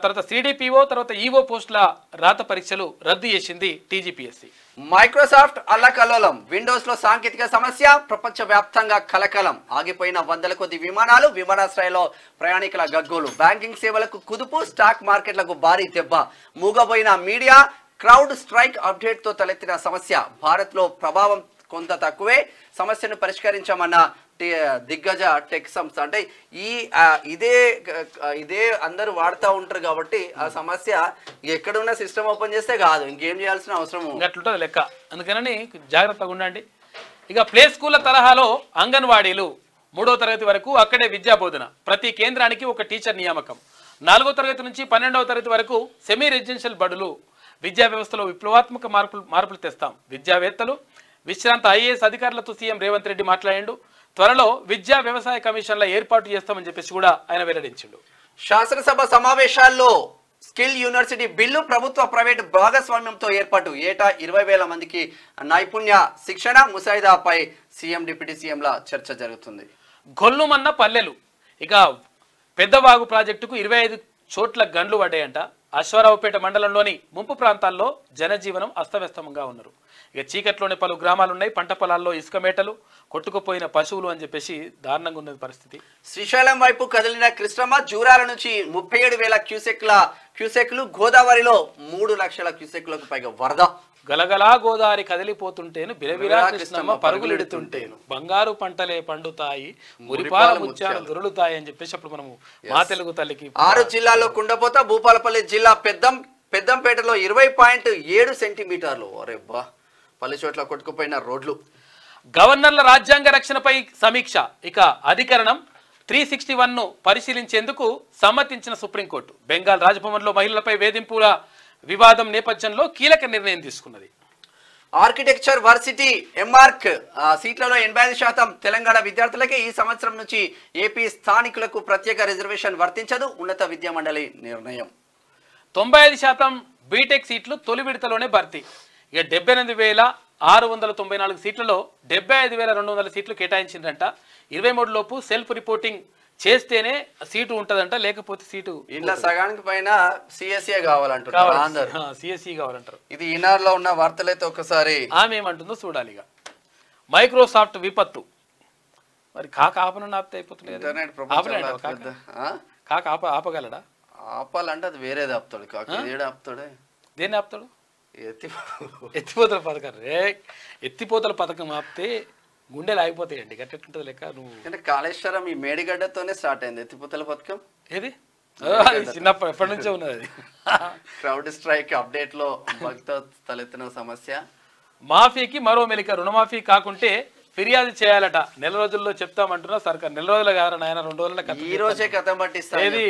తర్వాత సిడిపిఓ, తర్వాత ఈఓ పోస్టుల రాత పరీక్షలు రద్దు చేసింది టీజీపీఎస్సీ. మైక్రోసాఫ్ట్ అల్లకల్లోలం. విండోస్ లో సాంకేతిక సమస్య, ప్రపంచ వ్యాప్తంగా కలకలం. ఆగిపోయిన 100ల కొద్ది విమానాలు, విమానాశ్రయంలో ప్రయాణికుల గగ్గోలు. బ్యాంకింగ్ సేవలకు కుదుపు, స్టాక్ మార్కెట్లకు భారీ దెబ్బ. మూగబోయిన మీడియా. క్రౌడ్ స్ట్రైక్ అప్డేట్ తో తలెత్తిన సమస్య. భారత్ లో ప్రభావం కొంత తక్కువే, సమస్యను పరిష్కరించామన్న దిగ్గజ టెక్ సంస్థ. అంటే ఈ ఇదే అందరూ వాడుతూ ఉంటారు కాబట్టి ఆ సమస్య ఎక్కడున్న సిస్టమ్ ఓపెన్ చేస్తే కాదు, ఇంకేం చేయాల్సిన అవసరం అట్లుంటుంది లెక్క. అందుకని జాగ్రత్తగా ఉండండి. ఇక ప్లే స్కూళ్ళ తరహాలో అంగన్వాడీలు 3వ తరగతి వరకు అక్కడే విద్యా బోధన, ప్రతి కేంద్రానికి ఒక టీచర్ నియామకం. 4వ తరగతి నుంచి 12వ తరగతి వరకు సెమీ రెసిడెన్షియల్ బడులు. విద్యా వ్యవస్థలో విప్లవాత్మక మార్పులు తెస్తాం. విద్యావేత్తలు, విశ్రాంత ఐఏఎస్ అధికారులతో సీఎం రేవంత్ రెడ్డి మాట్లాడిండు. త్వరలో విద్యా వ్యవసాయ కమిషన్ల ఏర్పాటు చేస్తామని చెప్పేసి కూడా ఆయన వెల్లడించిండు. శాసనసభ సమావేశాల్లో స్కిల్ యూనివర్సిటీ బిల్లు ప్రభుత్వ ప్రైవేటు భాగస్వామ్యంతో ఏర్పాటు. ఏటా 20,000 మందికి నైపుణ్య శిక్షణ ముసాయిదాపై సీఎం డిప్యూటీ సీఎంల చర్చ జరుగుతుంది. గొల్లుమన్న పల్లెలు. ఇక పెద్దవాగు ప్రాజెక్టుకు 25 చోట్ల గండ్లు పడ్డాయంట. అశ్వారావుపేట మండలంలోని ముంపు ప్రాంతాల్లో జనజీవనం అస్తవ్యస్తంగా ఉన్నారు. ఇక చీకట్లోనే పలు గ్రామాలున్నాయి. పంట పొలాల్లో ఇసుక మేటలు, కొట్టుకుపోయిన పశువులు అని చెప్పేసి దారుణంగా ఉన్నది పరిస్థితి. శ్రీశైలం వైపు కదిలిన కృష్ణమ్మ. జూరాల నుంచి 37,000 క్యూసెక్లు, గోదావరిలో 3 లక్షల క్యూసెక్లకు పైగా వరద. గలగలా గోదావరి కదిలిపోతుంటేను, బిరబిరా కృష్ణమ్మ పరుగులెడుతుంటేను, బంగారు పంటలే పండుతాయి, మురిపాల ముత్యాలు దొరులుతాయి అని చెప్పేసి అప్పుడు మనము మా తెలుగు తల్లికి 6 జిల్లాల్లో కుండపోత. భూపాలపల్లి జిల్లా పెద్దంపేటలో 20.7 సెంటీమీటర్లు. అరే బా, పలు చోట్ల కొట్టుకుపోయిన రోడ్లు. గవర్నర్ల రాజ్యాంగ రక్షణపై సమీక్ష. ఇక అధికరణం 361ను పరిశీలించేందుకు సమ్మతించిన సుప్రీంకోర్టు. బెంగాల్ రాజ్భవన్లో మహిళలపై వేధింపుల వివాదం నేపథ్యంలో కీలక నిర్ణయం తీసుకున్నది. ఆర్కిటెక్చర్ వర్సిటీ ఎంఆర్క్ సీట్లలో 85% తెలంగాణ విద్యార్థులకే. ఈ సంవత్సరం నుంచి ఏపీ స్థానికులకు ప్రత్యేక రిజర్వేషన్ వర్తించదు, ఉన్నత విద్యా మండలి నిర్ణయం. 95% బీటెక్ సీట్లు తొలి విడతలోనే భర్తీ. ఇక 78,694 సీట్లలో 75,200 సీట్లు కేటాయించిందంట. 23 లోపు సెల్ఫ్ రిపోర్టింగ్ చేస్తేనే సీటు ఉంటదంట, లేకపోతే సీటు ఇలా సగానికి పైన సిఎస్ఏ కావాలంటారు. సిఎస్ఈ కావాలంటారు. ఇది ఈనాడులో ఉన్న వార్తలైతే ఒకసారి ఆమె ఏమంటుందో చూడాలి. ఇక మైక్రోసాఫ్ట్ విపత్తు. మరి కాక ఆపన ఆపితే అయిపోతుంది. కాక ఆపగలడా? ఆపాలంటే అది వేరేది ఆపుతాడు. కాక ఆపుతాడే. దేన్ని ఆపుతాడు? ఎత్తిపోతల పథకం. ఎత్తిపోతల పథకం ఆపితే గుండెలు ఆగిపోతాయండి. గట్టెట్టుంటది లెక్క. నువ్వు అంటే కాళేశ్వరం ఈ మేడిగడ్డతోనే స్టార్ట్ అయింది ఎత్తిపోతల పథకం. ఏది చిన్నప్పటి ఎప్పటి నుంచే ఉన్నది అది. క్రౌడ్ స్ట్రైక్ అప్డేట్ లో భక్త తలెత్తిన సమస్య. మాఫీకి మరో మెలిక. రుణమాఫీ కాకుంటే ఫిర్యాదు చేయాలట. 4 రోజుల్లో చెప్తామంటున్నా సర్కార్. 4 రోజుల కాదు నాయన, 2 రోజుల ఈ రోజే కథం పట్టిస్తాను.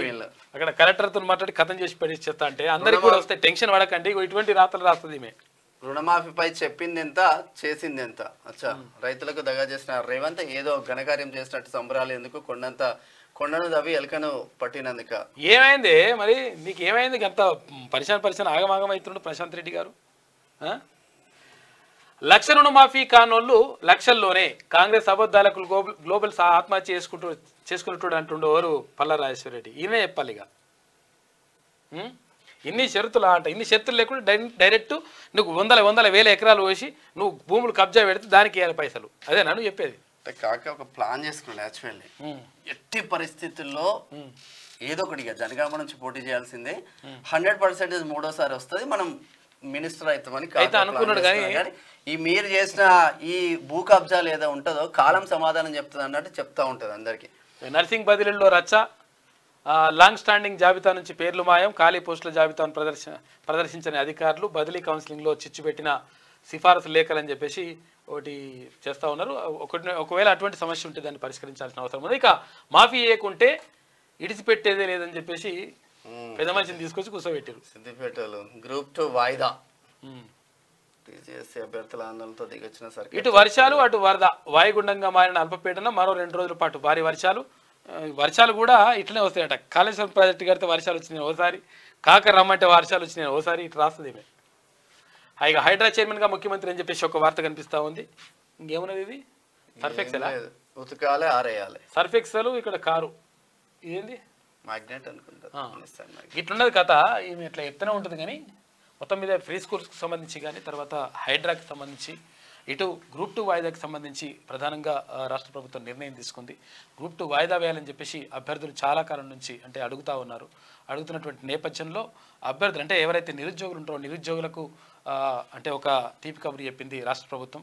అక్కడ కలెక్టర్తో మాట్లాడి కథం చేసి పడిచేస్తా అంటే అందరికి కూడా వస్తే టెన్షన్ పడకండి. ఇటువంటి రాతలు రాస్తుంది ఈమె. రుణమాఫీపై చెప్పింది ఎంత, చేసింది ఎంత. అచ్చా, రైతులకు దగా చేసిన రేవంత్ ఏదో ఘనకార్యం చేసినట్టు సంబరాలు ఎందుకు? కొండను దవ్వి ఎలకను పట్టినందుక. ఏమైంది మరి? నీకు ఏమైంది? అంత పరిశాన్ ఆగమాగం అవుతుండు ప్రశాంత్ రెడ్డి గారు. 1,00,000 రుణమాఫీ కానోళ్ళు లక్షల్లోనే. కాంగ్రెస్ అబద్ధాలకు గ్లోబల్ ఆత్మహత్య చేసుకున్నట్టు అంటుండే ఎవరు? పల్లా రాజేశ్వర రెడ్డి. ఈయనే చెప్పాలి. ఇక ఇన్ని షరతులు అంట. ఇన్ని షరతులు లేకుండా డైరెక్ట్ నువ్వు వందల వేల ఎకరాలు పోసి నువ్వు భూములు కబ్జా పెడితే దానికి ఇవ్వాలి పైసలు. అదే నన్ను చెప్పేది. కాక ఒక ప్లాన్ చేసుకున్నాడు యాక్చువల్లీ. ఎట్టి పరిస్థితుల్లో ఏదో ఒకటి జనగామ నుంచి పోటీ చేయాల్సిందే. 100% 3వ వస్తుంది, మనం మినిస్టర్ అవుతామని అనుకున్నాడు. కానీ ఈ మీరు చేసిన ఈ భూ కబ్జాలు ఏదో ఉంటుందో కాలం సమాధానం చెప్తుంది అన్నట్టు చెప్తా ఉంటుంది అందరికి. నర్సింగ్ బదిలీల్లో రచ్చ. లాంగ్ స్టాండింగ్ జాబితా నుంచి పేర్లు మాయం. ఖాళీ పోస్టుల జాబితాను ప్రదర్శించని అధికారులు. బదిలీ కౌన్సిలింగ్లో చిచ్చు పెట్టిన సిఫారసు లేఖలని చెప్పేసి ఒకటి చేస్తూ ఉన్నారు. ఒకవేళ అటువంటి సమస్య ఉంటే దాన్ని పరిష్కరించాల్సిన అవసరం ఉంది. ఇక మాఫీ చేయకుంటే ఇడిచిపెట్టేదే లేదని చెప్పేసి పెద్ద మనిషిని తీసుకొచ్చి కూర్చోబెట్టారు. సిద్దిపేటలో Group 2 వాయిదా. టీజీఎస్సీ అభ్యర్థుల ఆందోళనతో దిగొచ్చిన సర్కార్. ఇటు వర్షాలు అటు వరద. వాయుగుండంగా మారిన అల్పపీడన మరో 2 రోజుల పాటు భారీ వర్షాలు కూడా ఇట్లనే వస్తాయట. కాళేశ్వరం ప్రాజెక్టు కడితే వర్షాలు వచ్చినాయి ఓసారి, కాక రమ్మంటే వర్షాలు వచ్చినాయి ఓసారి. ఇటు రాస్తుంది ఈమె. ఇక హైడ్రా చైర్మన్గా ముఖ్యమంత్రి అని చెప్పేసి ఒక వార్త కనిపిస్తూ ఉంది. ఇంకేమున్నది? ఇది సర్ఫెక్సెల్. ఉతకాలి, ఆరేయాలి. సర్ఫెక్సెల్. ఇక్కడ కారు ఇదేంది? మ్యాగ్నెట్ అనుకుంటా. ఇట్లున్నది కథ. ఈమె ఇట్లా ఎత్తనే ఉంటుంది. కానీ మొత్తం మీద ఫ్రీ స్కూల్స్కి సంబంధించి కానీ, తర్వాత హైడ్రాకి సంబంధించి, ఇటు Group 2 వాయిదాకి సంబంధించి ప్రధానంగా రాష్ట్ర ప్రభుత్వం నిర్ణయం తీసుకుంది. Group 2 వాయిదా వేయాలని చెప్పేసి అభ్యర్థులు చాలా కాలం నుంచి అడుగుతూ ఉన్నారు. అడుగుతున్నటువంటి నేపథ్యంలో అభ్యర్థులు ఎవరైతే నిరుద్యోగులు ఉంటారో నిరుద్యోగులకు ఒక తీపి కబురు చెప్పింది రాష్ట్ర ప్రభుత్వం.